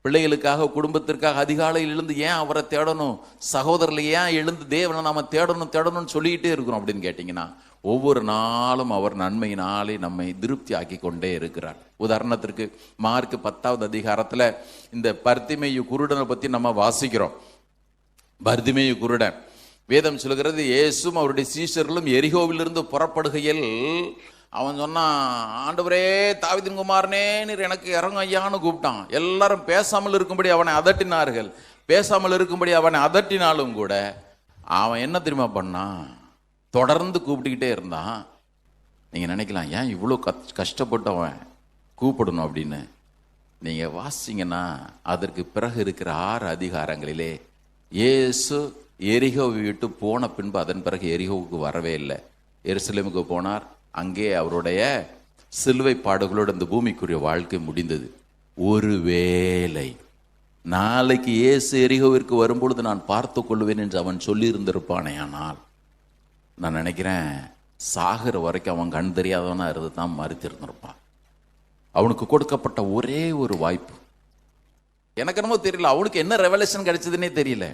பிள்ளைகளுக்காக, குடும்பத்திற்காக அதிகாலையில் எழுந்து ஏன் அவரை தேடணும், சகோதரர்களை ஏன் எழுந்து தேவனை நாம தேடணும்னு சொல்லிக்கிட்டே இருக்கிறோம் அப்படின்னு கேட்டிங்கன்னா, ஒவ்வொரு நாளும் அவர் நன்மையினாலே நம்மை திருப்தி ஆக்கி கொண்டே இருக்கிறார். உதாரணத்திற்கு மார்க் 10வது அதிகாரத்தில் இந்த பர்திமேயு குருடனை பற்றி நம்ம வாசிக்கிறோம். பர்திமேயு குருடன், வேதம் சொல்கிறது, இயேசுவும் அவருடைய சீஷர்களும் எரிகோவிலிருந்து புறப்படுகையில் அவன் சொன்னான், ஆண்டவரே தாவீதின் குமாரனே நீர் எனக்கு இறங்கும் ஐயான்னு கூப்பிட்டான். எல்லாரும் பேசாமல் இருக்கும்படி அவனை அதட்டினார்கள். பேசாமல் இருக்கும்படி அவனை அதட்டினாலும் கூட அவன் என்ன தெரியுமா பண்ணான், தொடர்ந்து கூப்பிட்டுக்கிட்டே இருந்தான். நீங்கள் நினைக்கலாம், ஏன் இவ்வளோ கஷ்டப்பட்டு அவன் கூப்பிடணும் அப்படின்னு. நீங்கள் வாசிங்கன்னா அதற்கு பிறகு இருக்கிற 6 அதிகாரங்களிலே இயேசு எரிகோவை விட்டு போன பின்பு அதன் பிறகு எரிகோவுக்கு வரவே இல்லை. எருசலேமுக்கு போனார். அங்கே அவருடைய சிலுவை பாடுகளோடு இந்த பூமிக்குரிய வாழ்க்கை முடிந்தது. ஒருவேளை நாளைக்கு இயேசு எரிகோவிற்கு வரும்பொழுது நான் பார்த்து கொள்வேன் என்று அவன் சொல்லியிருந்திருப்பானே, ஆனால் நான் நினைக்கிறேன் சாகிற வரைக்கும் அவன் கண் தெரியாதவனா இருந்து தான் மறுத்திருந்திருப்பான். அவனுக்கு கொடுக்கப்பட்ட ஒரே ஒரு வாய்ப்பு, எனக்கு என்னமோ தெரியல, அவனுக்கு என்ன ரெவலேஷன் கிடைச்சதுன்னே தெரியல.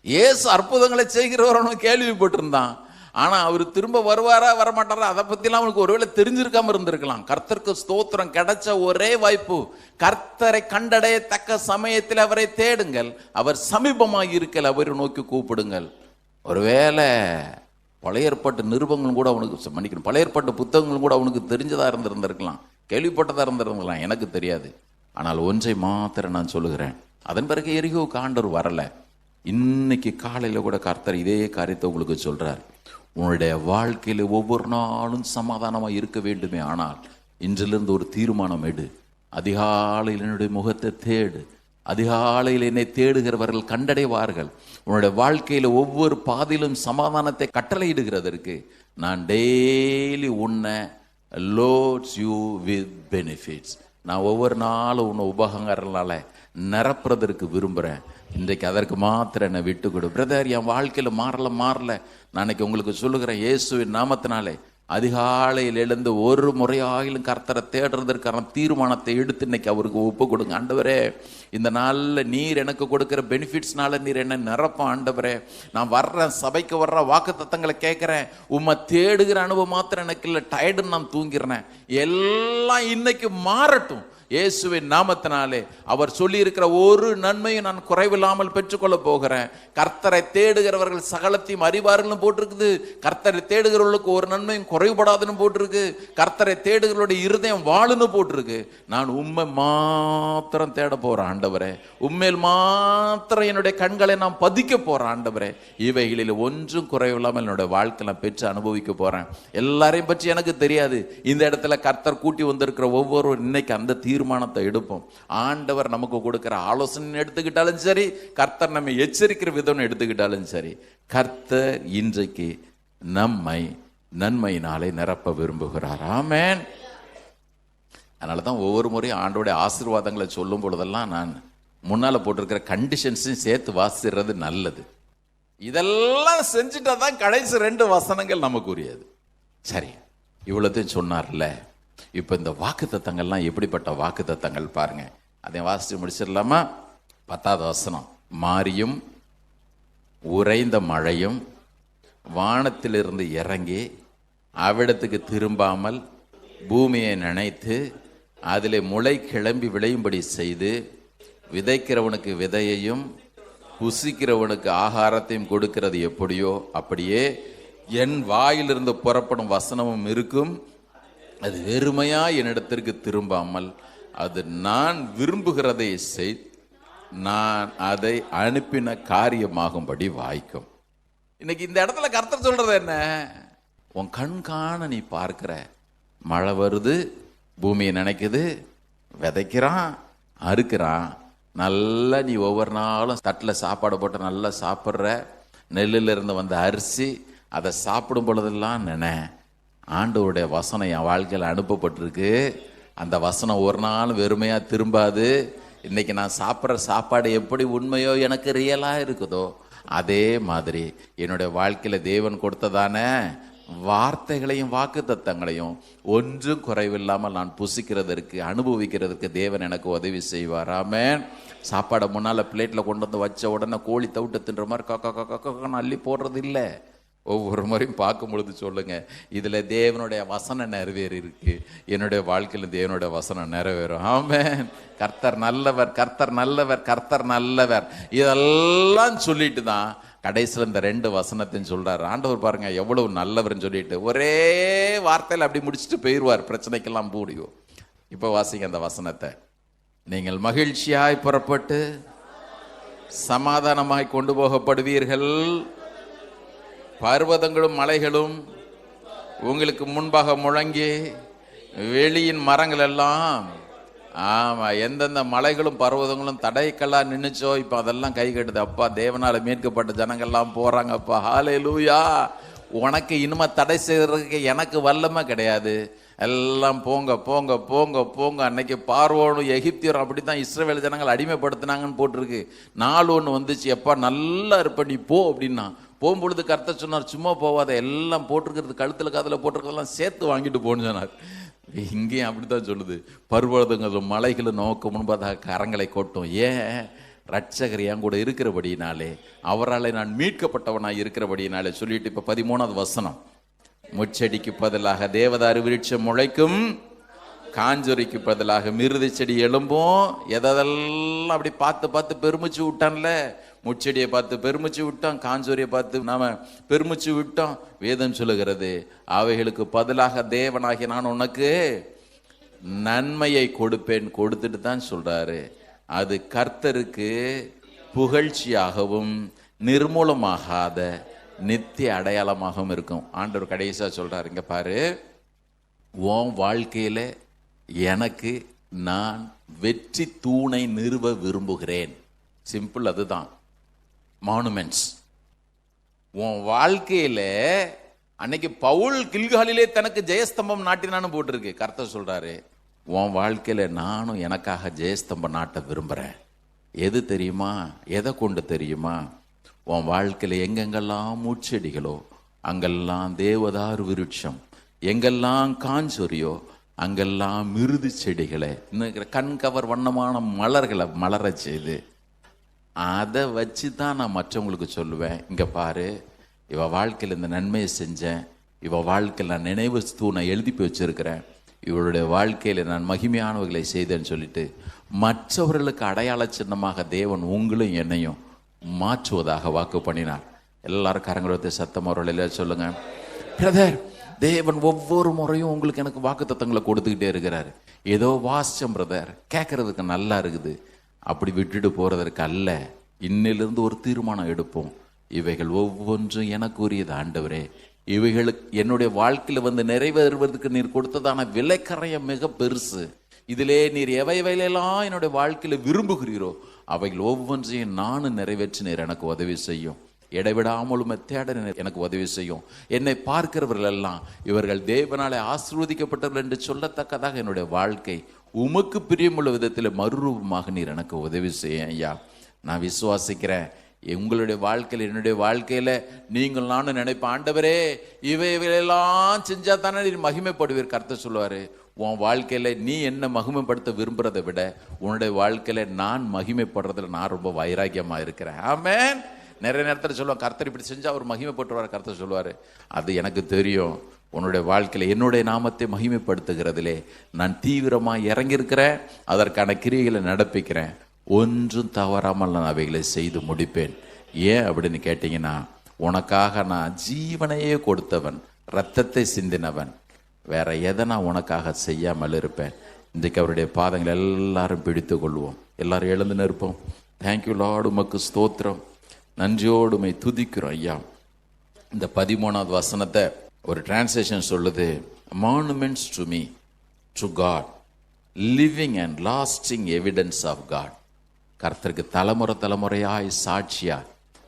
இயேசு அற்புதங்களை செய்கிறவன் கேள்விப்பட்டிருந்தான். ஆனா அவர் திரும்ப வருவாரா வரமாட்டாரா அதை பத்திலாம் அவனுக்கு ஒருவேளை தெரிஞ்சிருக்காம இருந்திருக்கலாம். கர்த்தருக்கு ஸ்தோத்திரம், கிடைச்ச ஒரே வாய்ப்பு, கர்த்தரை கண்டடையத்தக்க சமயத்தில் அவரை தேடுங்கள், அவர் சமீபமாக இருக்கல், அவரை நோக்கி கூப்பிடுங்கள். ஒருவேளை பழைய ஏற்பாட்டு நிருபங்களும் கூட அவனுக்கு மன்னிக்கணும், பழைய ஏற்பாட்டு புத்தகங்களும் கூட அவனுக்கு தெரிஞ்சதா இருந்திருந்திருக்கலாம், கேள்விப்பட்டதா இருந்திருந்திருக்கலாம், எனக்கு தெரியாது. ஆனால் ஒன்றை மாத்திரம் நான் சொல்லுகிறேன், அதன் பிறகு எரிகோவுக்கு ஆண்டவர் வரல. இன்னைக்கு காலையில கூட கர்த்தர் இதே காரியத்தை உங்களுக்கு சொல்றார். உன்னுடைய வாழ்க்கையில ஒவ்வொரு நாளும் சமாதானமா இருக்க வேண்டுமே ஆனால் இன்றிலிருந்து ஒரு தீர்மானம் எடு. அதிகாலையில் என்னுடைய முகத்தை தேடு. அதிகாலையில் என்னை தேடுகிறவர்கள் கண்டடைவார்கள். உன்னுடைய வாழ்க்கையில ஒவ்வொரு பாதியிலும் சமாதானத்தை கட்டளையிடுகிறதற்கு நான் டெய்லி உன்னை லோட்ஸ் யூ வித் பெனிஃபிட்ஸ், நான் ஒவ்வொரு நாளும் உன்னை உபகாரங்களால நிரப்புறதற்கு விரும்புகிறேன். இன்றைக்கு அதற்கு மாத்திரம் என்னை விட்டு கொடு. பிரதர், என் வாழ்க்கையில் மாறல. நான் இன்னைக்கு உங்களுக்கு சொல்லுகிறேன், இயேசுவின் நாமத்தினாலே அதிகாலையில் எழுந்து ஒரு முறையாயிலும் கர்த்தரை தேடுறதற்கான தீர்மானத்தை எடுத்து இன்னைக்கு அவருக்கு ஒப்பு கொடுங்க. ஆண்டவரே, இந்த நாளில் நீர் எனக்கு கொடுக்குற பெனிஃபிட்ஸ்னால நீர் என்ன நிரப்பம். ஆண்டவரே, நான் வர்றேன், சபைக்கு வர்ற வாக்கு தத்தங்களை கேட்குறேன், உம்மை தேடுகிற அனுபவம் மாத்திரம் எனக்கு இல்லை, டயர்டுன்னு நான் தூங்கிடுறேன். எல்லாம் இன்னைக்கு மாறட்டும் இயேசுவின் நாமத்தினாலே. அவர் சொல்லி இருக்கிற ஒரு நன்மையும் நான் குறைவில்லாமல் பெற்றுக்கொள்ள போகிறேன். கர்த்தரை தேடுகிறவர்கள் சகலத்தையும் அறிவார்கள்னு போட்டிருக்குது. கர்த்தரை தேடுகிறவர்களுக்கு ஒரு நன்மையும் குறைபடாதுன்னு போட்டிருக்கு. கர்த்தரை தேடுகிறவருடைய இருதயம் வாழுன்னு போட்டிருக்கு. நான் உண்மை மாத்திரம் தேட போறேன் ஆண்டவரே, உண்மையில் மாத்திரம் என்னுடைய கண்களை நான் பதிக்க போறேன் ஆண்டவரே. இவைகளில் ஒன்றும் குறைவில்லாமல் என்னுடைய வாழ்க்கை நான் பெற்று அனுபவிக்க போறேன். எல்லாரையும் பற்றி எனக்கு தெரியாது. இந்த இடத்துல கர்த்தர் கூட்டி வந்திருக்கிற ஒவ்வொரு இன்னைக்கு அந்த தீர்மானத்தை எடுப்போம். ஆண்டவர் நமக்கு கொடுக்கிற ஆலோசனை எடுத்துக்கிட்டாலும் சரி, கர்த்தர் நம்மை எச்சரிக்கிற விதம் எடுத்துக்கிட்டாலும் சரி, கர்த்தர் இன்றைக்கு நம்மை நன்மையினாலே நிரப்ப விரும்புகிறார். ஆமென். அதனால தான் ஒவ்வொரு முறையும் ஆண்டோடைய ஆசீர்வாதங்களை சொல்லும் பொழுதெல்லாம் நான் முன்னால போட்டிருக்கிற கண்டிஷன்ஸையும் சேர்த்து வாசிடுறது நல்லது. இதெல்லாம் செஞ்சுட்டா தான் கடைசி 2 வசனங்கள் நமக்கு உரியது. சரி, இவ்வளோத்தையும் சொன்னார்ல, இப்போ இந்த வாக்கு தத்தங்கள்லாம் எப்படிப்பட்ட வாக்கு தத்தங்கள் பாருங்க. அதை வாசித்து முடிச்சிடலாமா? 10வது வசனம், மாரியும் உறைந்த மழையும் வானத்திலிருந்து இறங்கி அவ்விடத்துக்கு திரும்பாமல் பூமியை நினைத்து அதில் முளை கிளம்பி விளையும்படி செய்து விதைக்கிறவனுக்கு விதையையும் புசிக்கிறவனுக்கு ஆகாரத்தையும் கொடுக்கிறது எப்படியோ அப்படியே என் வாயிலிருந்து புறப்படும் வசனமும் இருக்கும். அது வெறுமையா என்னிடத்திற்கு திரும்பாமல் அது நான் விரும்புகிறதை செய், நான் அதை அனுப்பின காரியமாகும்படி வாய்க்கும். இன்னைக்கு இந்த இடத்துல கர்த்தர் சொல்றது என்ன? உன் கண் காண நீ பார்க்கிற மழை வருது, பூமியை நினைக்குது, விதைக்கிறான், அறுக்கிறான், நல்லா நீ ஒவ்வொரு நாளும் தட்டில் சாப்பாடு போட்டு நல்லா சாப்பிட்ற, நெல்லில் இருந்து வந்த அரிசி அதை சாப்பிடும் பொழுதெல்லாம் நினை, ஆண்டவருடைய வசனம் என் வாழ்க்கையில் அனுப்பப்பட்டிருக்கு, அந்த வசனம் ஒரு நாள் வெறுமையாக திரும்பாது. இன்னைக்கு நான் சாப்பிட்ற சாப்பாடு எப்படி உண்மையோ எனக்கு ரியலாக இருக்குதோ அதே மாதிரி என்னுடைய வாழ்க்கையில் தேவன் கொடுத்ததான வார்த்தைகளையும் வாக்குத்தத்தங்களையும் ஒன்றும் குறைவில்லாமல் நான் புசிக்கிறதற்கு அனுபவிக்கிறதுக்கு தேவன் எனக்கு உதவி செய்வார். ஆமென். சாப்பாடை முன்னால் பிளேட்டில் கொண்டு வந்து வச்ச உடனே கோழி தவிட்டு தின்ற மாதிரி கக்கன்னு அள்ளி போடுறது இல்லை. ஒவ்வொரு முறையும் பார்க்கும் பொழுது சொல்லுங்க, இதில் தேவனுடைய வசனம் நிறைவேறி இருக்கு, என்னுடைய வாழ்க்கையில் தேவனுடைய வசனம் நிறைவேறும். ஆமென். கர்த்தர் நல்லவர், கர்த்தர் நல்லவர், கர்த்தர் நல்லவர், இதெல்லாம் சொல்லிட்டு தான் கடைசியில் இந்த 2 வசனத்தையும் சொல்றாரு. ஆண்டவர் பாருங்க எவ்வளவு நல்லவர்னு சொல்லிட்டு ஒரே வார்த்தையில் அப்படி முடிச்சுட்டு போயிடுவார், பிரச்சனைக்கெல்லாம் முடியும். இப்போ வாசிங்க அந்த வசனத்தை. நீங்கள் மகிழ்ச்சியாய் புறப்பட்டு சமாதானமாய் கொண்டு போகப்படுவீர்கள், பர்வதங்களும் மலைகளும் உங்களுக்கு முன்பாக முழங்கி வெளியின் மரங்கள் எல்லாம், ஆமா, எந்தெந்த மலைகளும் பர்வதங்களும் தடைக்கெல்லாம் நின்னுச்சோ இப்போ அதெல்லாம் கை கட்டுது. அப்பா, தேவனால மீட்கப்பட்ட ஜனங்கள்லாம் போறாங்கப்பா. ஹல்லேலூயா. உனக்கு இனிமே தடை செய்யறதுக்கு எனக்கு வல்லமை கிடையாது. எல்லாம் போங்க போங்க போங்க போங்க. அன்னைக்கு பார்வோனும் எகிப்தியரும் அப்படித்தான் இஸ்ரவேல் ஜனங்கள் அடிமைப்படுத்தினாங்கன்னு போட்டிருக்கு. நாள் ஒன்று வந்துச்சு, எப்பா நல்லா இருப்ப நீ போ அப்படின்னா. போகும்பொழுது கர்த்தர் சொன்னார், சும்மா போவாத, எல்லாம் போட்டிருக்கிறது கழுத்தில் காதில் போட்டிருக்கிறதெல்லாம் சேர்த்து வாங்கிட்டு போன்னு சொன்னார். இங்கேயும் அப்படித்தான் சொல்லுது, பர்வதங்களும் மலைகளும் நோக்க முன்பதாக கரங்களை கொட்டும். ஏன்? ரட்சகர் என் கூட இருக்கிறபடினாலே, அவரால் நான் மீட்கப்பட்டவனாய் இருக்கிறபடினாலே சொல்லிட்டு இப்போ 13வது வசனம். முச்செடிக்கு பதிலாக தேவதாரு விருட்சம் முளைக்கும், காஞ்சொரிக்கு பதிலாக மிருதி செடி எழும்பும். எதெல்லாம் அப்படி பார்த்து பார்த்து பெருமிச்சு விட்டான்ல. முச்செடியை பார்த்து பெருமிச்சு விட்டான், காஞ்சோரியை பார்த்து நாம பெருமிச்சு விட்டோம். வேதம் சொல்லுகிறது, அவைகளுக்கு பதிலாக தேவனாகிய நான் உனக்கு நன்மையை கொடுப்பேன். கொடுத்துட்டு தான் சொல்றாரு, அது கர்த்தருக்கு புகழ்ச்சியாகவும் நிர்மூலமாகாத நித்திய அடையாளமாகவும் இருக்கும். ஆண்டவர் கடைசியா சொல்றாரு, இங்க பாரு, உன் வாழ்க்கையில எனக்கு நான் வெற்றி தூணை நிறுவ விரும்புகிறேன். சிம்பிள், அதுதான் மானுமெண்ட்ஸ். உன் வாழ்க்கையில அன்னைக்கு பவுல் கில்காலிலே தனக்கு ஜெயஸ்தம்பம் நாட்டினான்னு போட்டிருக்கு. கர்த்தர் சொல்றாரு, உன் வாழ்க்கையில நானும் எனக்காக ஜெயஸ்தம்பம் நாட்ட விரும்புறேன். எது தெரியுமா? எதை கொண்டு தெரியுமா? உன் வாழ்க்கையில எங்கெங்கெல்லாம் முச்செடிகளோ அங்கெல்லாம் தேவதாரு விருட்சம், எங்கெல்லாம் காஞ்சொரியோ அங்கெல்லாம் மிருது செடிகளை, இன்னும் கண்கவர் வண்ணமான மலர்களை மலர செய்து அதை வச்சு தான் நான் மற்றவங்களுக்கு சொல்லுவேன், இங்க பாரு, இவ வாழ்க்கையில் இந்த நன்மையை செஞ்சேன், இவ வாழ்க்கையில் நான் நினைவு தூணை எழுதி வச்சிருக்கிறேன், இவளுடைய வாழ்க்கையில நான் மகிமையானவர்களை செய்தேன்னு சொல்லிட்டு மற்றவர்களுக்கு அடையாள சின்னமாக தேவன் உங்களையும் என்னையும் மாற்றுவதாக வாக்கு பண்ணினார். எல்லாரும் கரங்களை சத்தமவர்கள் சொல்லுங்க, பிரதர், தேவன் ஒவ்வொரு முறையும் உங்களுக்கு எனக்கு வாக்கு தத்தங்களை கொடுத்துக்கிட்டே இருக்கிறாரு. ஏதோ வாசிச்சம் பிரதர், கேட்கறதுக்கு நல்லா இருக்குது, அப்படி விட்டுட்டு போறதற்கு அல்ல. இன்னிலிருந்து ஒரு தீர்மானம் எடுப்போம், இவைகள் ஒவ்வொன்றும் எனக்கு உரியது ஆண்டவரே, இவைகளுக்கு என்னுடைய வாழ்க்கையில வந்து நிறைவேறுவதற்கு நீர் கொடுத்ததான விலைக்கரையம் மிக பெருசு. இதிலே நீர் எவையெல்லாம் என்னுடைய வாழ்க்கையில விரும்புகிறீரோ அவைகள் ஒவ்வொன்றையும் நானும் நிறைவேற்றி நீர் எனக்கு உதவி செய்யும். இடைவிடாமலும் தேட எனக்கு உதவி செய்யும். என்னை பார்க்கிறவர்கள் எல்லாம் இவர்கள் தேவனாலே ஆசீர்வதிக்கப்பட்டவர்கள் என்று சொல்லத்தக்கதாக என்னுடைய வாழ்க்கை உமக்கு பிரியமுள்ள விதத்தில் மறுரூபமாக நீர் எனக்கு உதவி செய்ய ஐயா. நான் விசுவாசிக்கிறேன், உங்களுடைய வாழ்க்கையில் என்னுடைய வாழ்க்கையில நீங்கள் நானும் நினைப்பேன், ஆண்டவரே இவையெல்லாம் செஞ்சா தானே நீர் மகிமைப்படுவீர். கர்த்தர் சொல்லுவாரு, உன் வாழ்க்கையில நீ என்ன மகிமைப்படுத்த விரும்புறதை விட உன்னுடைய வாழ்க்கையில நான் மகிமைப்படுறதுல நான் ரொம்ப வைராக்கியமா இருக்கிறேன். ஆமென். நிறைய நேரத்தில் சொல்லுவாங்க, கர்த்தர் இப்படி செஞ்சா அவர் மகிமைப்பட்டுருவார். கர்த்தர் சொல்லுவாரு, அது எனக்கு தெரியும், உன்னுடைய வாழ்க்கையில என்னுடைய நாமத்தை மகிமைப்படுத்துகிறதிலே நான் தீவிரமா இறங்கியிருக்கிறேன், அதற்கான கிரியைகளை நடப்பிக்கிறேன், ஒன்றும் தவறாமல் நான் அவைகளை செய்து முடிப்பேன். ஏன் அப்படின்னு கேட்டீங்கன்னா, உனக்காக நான் ஜீவனையே கொடுத்தவன், இரத்தத்தை சிந்தினவன், வேற எதை நான் உனக்காக செய்யாமல் இருப்பேன். இன்றைக்கு அவருடைய பாதங்களை எல்லாரும் பிடித்து கொள்வோம். எல்லாரும் எழுந்து நிற்போம். தேங்க்யூ லார்ட், உமக்கு ஸ்தோத்திரம், நன்றியோடுமை துதிக்கிறோம் ஐயா. இந்த 13வது வசனத்தை ஒரு டிரான்ஸ்லேஷன் சொல்லுது, monuments to me, to God, living and lasting evidence of God. கர்த்தருக்கு தலைமுறை தலைமுறையாய் சாட்சியா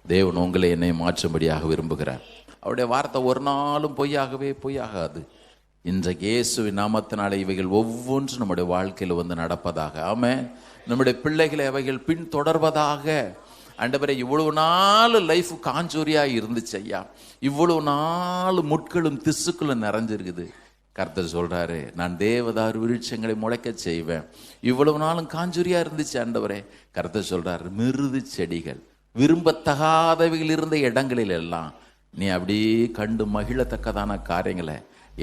தேவன் உங்களை என்னை மாற்றும்படியாக விரும்புகிறார். அவருடைய வார்த்தை ஒரு நாளும் பொய்யாகவே பொய்யாகாது. இன்றைக்கு இயேசுவின் நாமத்தினாலே இவைகள் ஒவ்வொன்றும் நம்முடைய வாழ்க்கையில் வந்து நடப்பதாக. ஆமென். நம்முடைய பிள்ளைகளை அவைகள் பின் தொடர்வதாக. ஆண்டவரே இவ்வளவு நாள் லைஃப் காஞ்சூரியா இருந்துச்சு ஐயா, இவ்வளவு நாள் முட்களும் திசுக்களும் நிறைஞ்சிருக்குது. கர்த்தர் சொல்றாரு, நான் தேவதாரு விருட்சங்களை முளைக்க செய்வேன். இவ்வளவு நாளும் காஞ்சூரியா இருந்துச்சு ஆண்டவரே. கர்த்தர் சொல்றாரு, மிருது செடிகள் விரும்பத்தகாதவைகள் இருந்த இடங்களில் எல்லாம் நீ அப்படியே கண்டு மகிழத்தக்கதான காரியங்களை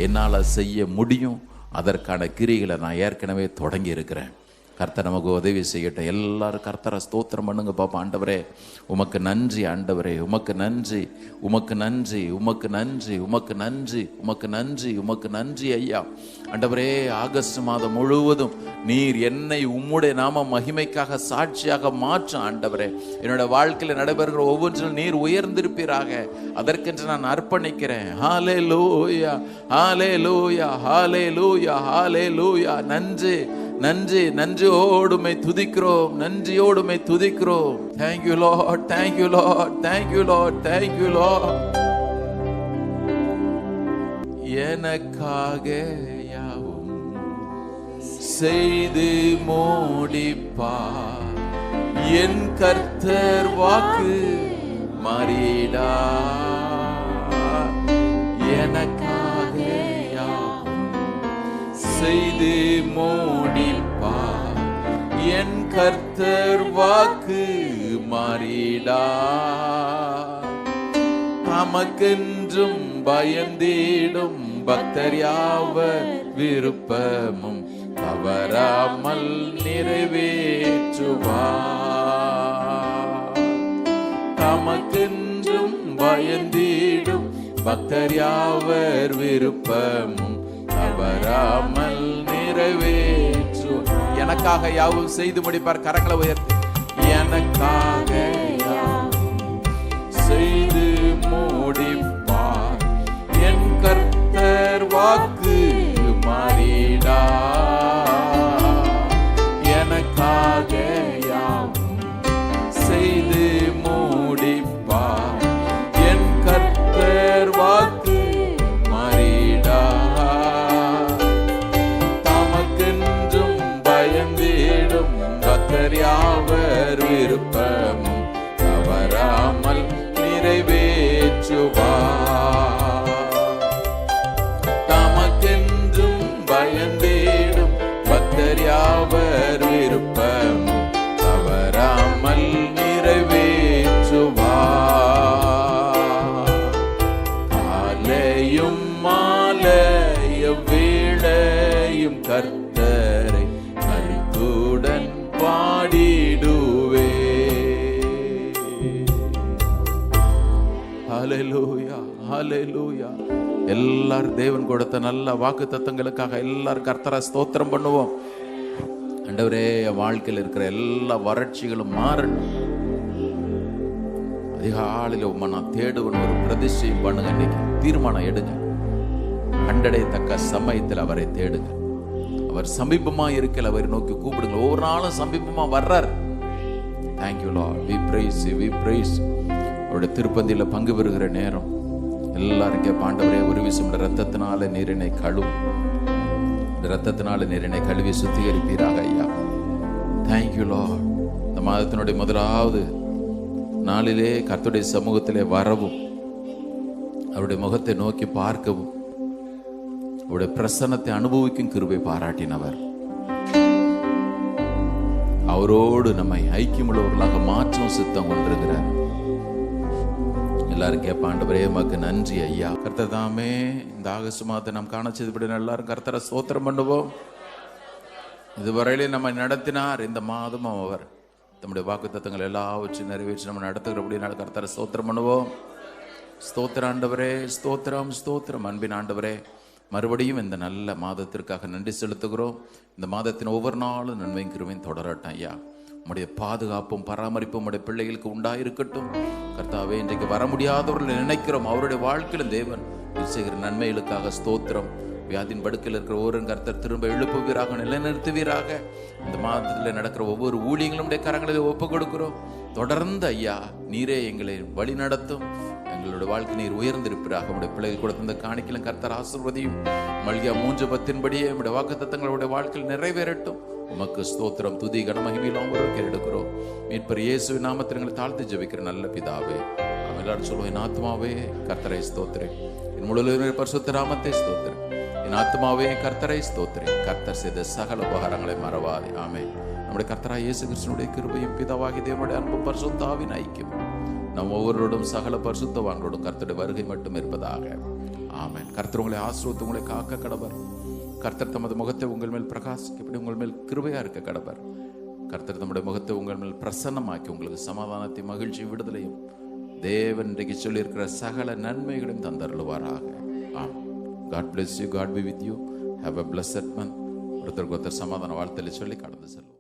என்னால் செய்ய முடியும். அதற்கான கிரிகளை நான் ஏற்கனவே தொடங்கி இருக்கிறேன். கர்த்தர் நமக்கு உதவி செய்யட்டும். எல்லாரும் கர்த்தரை ஸ்தோத்திரம் பண்ணுங்க பாப்பா. ஆண்டவரே உமக்கு நன்றி, ஆண்டவரே உமக்கு நன்றி, உமக்கு நன்றி, உமக்கு நன்றி, உமக்கு நன்றி, உமக்கு நன்றி, உமக்கு நன்றி ஐயா. ஆண்டவரே ஆகஸ்ட் மாதம் முழுவதும் நீர் என்னை உம்முடைய நாம மகிமைக்காக சாட்சியாக மாற்றும் ஆண்டவரே. என்னோட வாழ்க்கையில் நடைபெறுகிற ஒவ்வொன்றிலும் நீர் உயர்ந்திருப்பீராக. அதற்கென்று நான் அர்ப்பணிக்கிறேன். ஹல்லேலூயா, ஹல்லேலூயா, ஹல்லேலூயா, ஹல்லேலூயா. நன்றி, நன்றி, நன்றியோடுமை துதிக்கிறோம், நன்றியோடுமை துதிக்கிறோம். Thank you Lord, thank you Lord, thank you Lord, thank you Lord. எனக்காக யாவும் செய்து முடிப்பார் என் கர்த்தர் வாக்கு மாறிடா. எனக்காக யாவும் செய்து முடிப்பார் என் கர்த்தர் வாக்கு மாறிடா. தமக்கென்றும் பயந்திடும் பக்தர் யாவர் விருப்பமும் தவறாமல் நிறைவேற்றுவார். தமக்கென்றும் பயந்திடும் பக்தர் யாவர் விருப்பமும் தவறாமல் நிறைவேற்றுவார். எனக்காக யாவும் செய்து முடிப்பார். கரங்களை உயர்த்தி, எனக்காக செய்து முடிப்பார் என் கர்த்தர் வாக்கு மாறிடா. எனக்காக யாவும் செய்து முடிப்பார் என் கர்த்தர் வாக்கு மாறிடா. தமக்கென்றும் பயந்திடும் பக்தர் யாவர் விருப்பமும் தவறாமல் நிறைவேற்றுவார். தமக்கென்றும் பயந்திடும் பக்தர் யாவர் விருப்பமும் தவறாமல் நிறைவேற்றுவார். காலையும் மாலையும் வேளையும் கர்த்தரை கருத்துடன் பாடிடுவே. ஹல்லேலூயா, ஹல்லேலூயா. எல்லாரும் தேவன் கொடுத்த நல்ல வாக்கு தத்தங்களுக்காக எல்லாரும் கர்த்தரை ஸ்தோத்திரம் பண்ணுவோம். ஆண்டவரே என் வாழ்க்கையில் இருக்கிற எல்லா வறட்சிகளும் மாறணும். அதிகாலையில் உம்மை நான் தேடுவன் ஒரு பிரதிஷ்டையும் பண்ணுங்க. இன்னைக்கு தீர்மானம் எடுங்க. கண்டடையத்தக்க சமயத்தில் அவரை தேடுங்க. அவர் சமீபமா இருக்கல, அவரை நோக்கி கூப்பிடுங்க. ஒவ்வொரு நாளும் சமீபமா வர்றார். Thank you Lord, we praise you, we praise. அவருடைய திருப்பந்தியில பங்கு பெறுகிற நேரம் எல்லாரும் ஆண்டவரே ஒரு விஷயம் ரத்தத்தினால நீரினை கழுவும், ரத்தத்தினால நீரினை கழுவி சுத்திகரிப்பீராக ஐயா. Thank you Lord. இந்த மாதத்தினுடைய முதலாவது நாளிலே கர்த்தருடைய சமூகத்திலே வரவும், அவருடைய முகத்தை நோக்கி பார்க்கவும், அவருடைய பிரசன்னத்தை அனுபவிக்கும் கிருபை பாராட்டினவர். அவரோடு நம்மை ஐக்கியமுள்ளவர்களாக மாற்றும் சித்தம் கொண்டிருக்கிறார். எல்லாரும் கேட்ப ஆண்டவரே உமக்கு நன்றி ஐயா. கர்த்தர் தாமே இந்த ஆகஸ்ட் மாதத்தை நாம் காண செய்தபடி எல்லாரும் கர்த்தரை ஸ்தோத்திரம் பண்ணுவோம். இதுவரையிலே நம்ம நடத்தினார். இந்த மாதமும் அவர் நம்முடைய வாக்கு தத்தங்கள் எல்லாவற்றையும் நிறைவேற்றி நம்ம நடத்துகிறபடினால கர்த்தரை ஸ்தோத்திரம் பண்ணுவோம். ஸ்தோத்திரம் ஆண்டவரே, ஸ்தோத்திரம், ஸ்தோத்திரம். அன்பின் ஆண்டவரே, மறுபடியும் இந்த நல்ல மாதத்திற்காக நன்றி செலுத்துகிறோம். இந்த மாதத்தின் ஒவ்வொரு நாளும் நன்மையும் கிருபையும் தொடரட்டும் ஐயா. உம்முடைய பாதுகாப்பும் பராமரிப்பும் உம்முடைய பிள்ளைகளுக்கு உண்டாயிருக்கட்டும். கர்த்தாவே, இன்றைக்கு வர முடியாதவர்கள் நினைக்கிறோம், அவருடைய வாழ்க்கையிலும் தேவன் செய்கிற நன்மைகளுக்காக ஸ்தோத்திரம். வியாதியின் படுக்கையில் இருக்கிற ஒவ்வொரு கர்த்தர் திரும்ப எழுப்புவீராக, நிலைநிறுத்துவீராக. இந்த மாதத்தில் நடக்கிற ஒவ்வொரு ஊழியங்களுடைய கரங்களை ஒப்பு கொடுக்கிறோம். தொடர்ந்து ஐயா நீரே எங்களை வழி நடத்தும். எங்களுடைய வாழ்க்கை நீர் உயர்ந்திருப்பீராக. உடைய பிள்ளைகள் கொடுத்த இந்த காணிக்கையிலும் கர்த்தர் ஆசீர்வதியும். மல்கியா 3:10 நம்முடைய வாக்கு தத்தங்களுடைய வாழ்க்கையில் நிறைவேறட்டும். உமக்கு ஸ்தோத்திரம், துதி, கன, மகிமையெல்லாம் ஒருவருக்கு எடுக்கிறோம். மீட்பர் இயேசுவின் நாமத்தில் எங்களை தாழ்த்தி ஜெபிக்கிற நல்ல பிதாவே. நாம் எல்லாரும் சொல்லுவோம், என் ஆத்மாவே கர்த்தரை ஸ்தோத்திரே, என் முழு பரிசுத்த நாமத்தை ஸ்தோத்திரே, என் ஆத்மாவே கர்த்தரை ஸ்தோத்திரே, கர்த்தர் செய்த சகல உபகாரங்களை மறவாதே. ஆமென். நம்முடைய கர்த்தராகிய இயேசு கிறிஸ்துவினுடைய கிருபையும் பிதாவாகிய தேவனுடைய அன்பும் பரிசுத்த ஆவியின் ஐக்கியம் நம் ஒவ்வொருவரோடும் சகல பரிசுத்தவான்களோடும் கர்த்தருடைய வருகை மட்டும் இருப்பதாக. ஆமென். கர்த்தர் உங்களை ஆசீர்வதித்து உங்களை காக்க கடவர். கர்த்தர் தமது முகத்தை உங்கள் மேல் பிரகாசிக்கப்படி உங்கள் மேல் கிருபையா இருக்க கடவர். கர்த்தர் தம்முடைய முகத்தை உங்கள் மேல் பிரசன்னமாக்கி உங்களுக்கு சமாதானத்தை, மகிழ்ச்சி, விடுதலையும் தேவன் இன்றைக்கு சொல்லியிருக்கிற சகல நன்மைகளையும் தந்தருளுவாராக. ஆம். God bless you. God be with you. Have a blessed month. ஒருத்தருக்கு ஒருத்தர் சமாதான வாழ்த்தலை சொல்லி கடந்து செல்வோம்.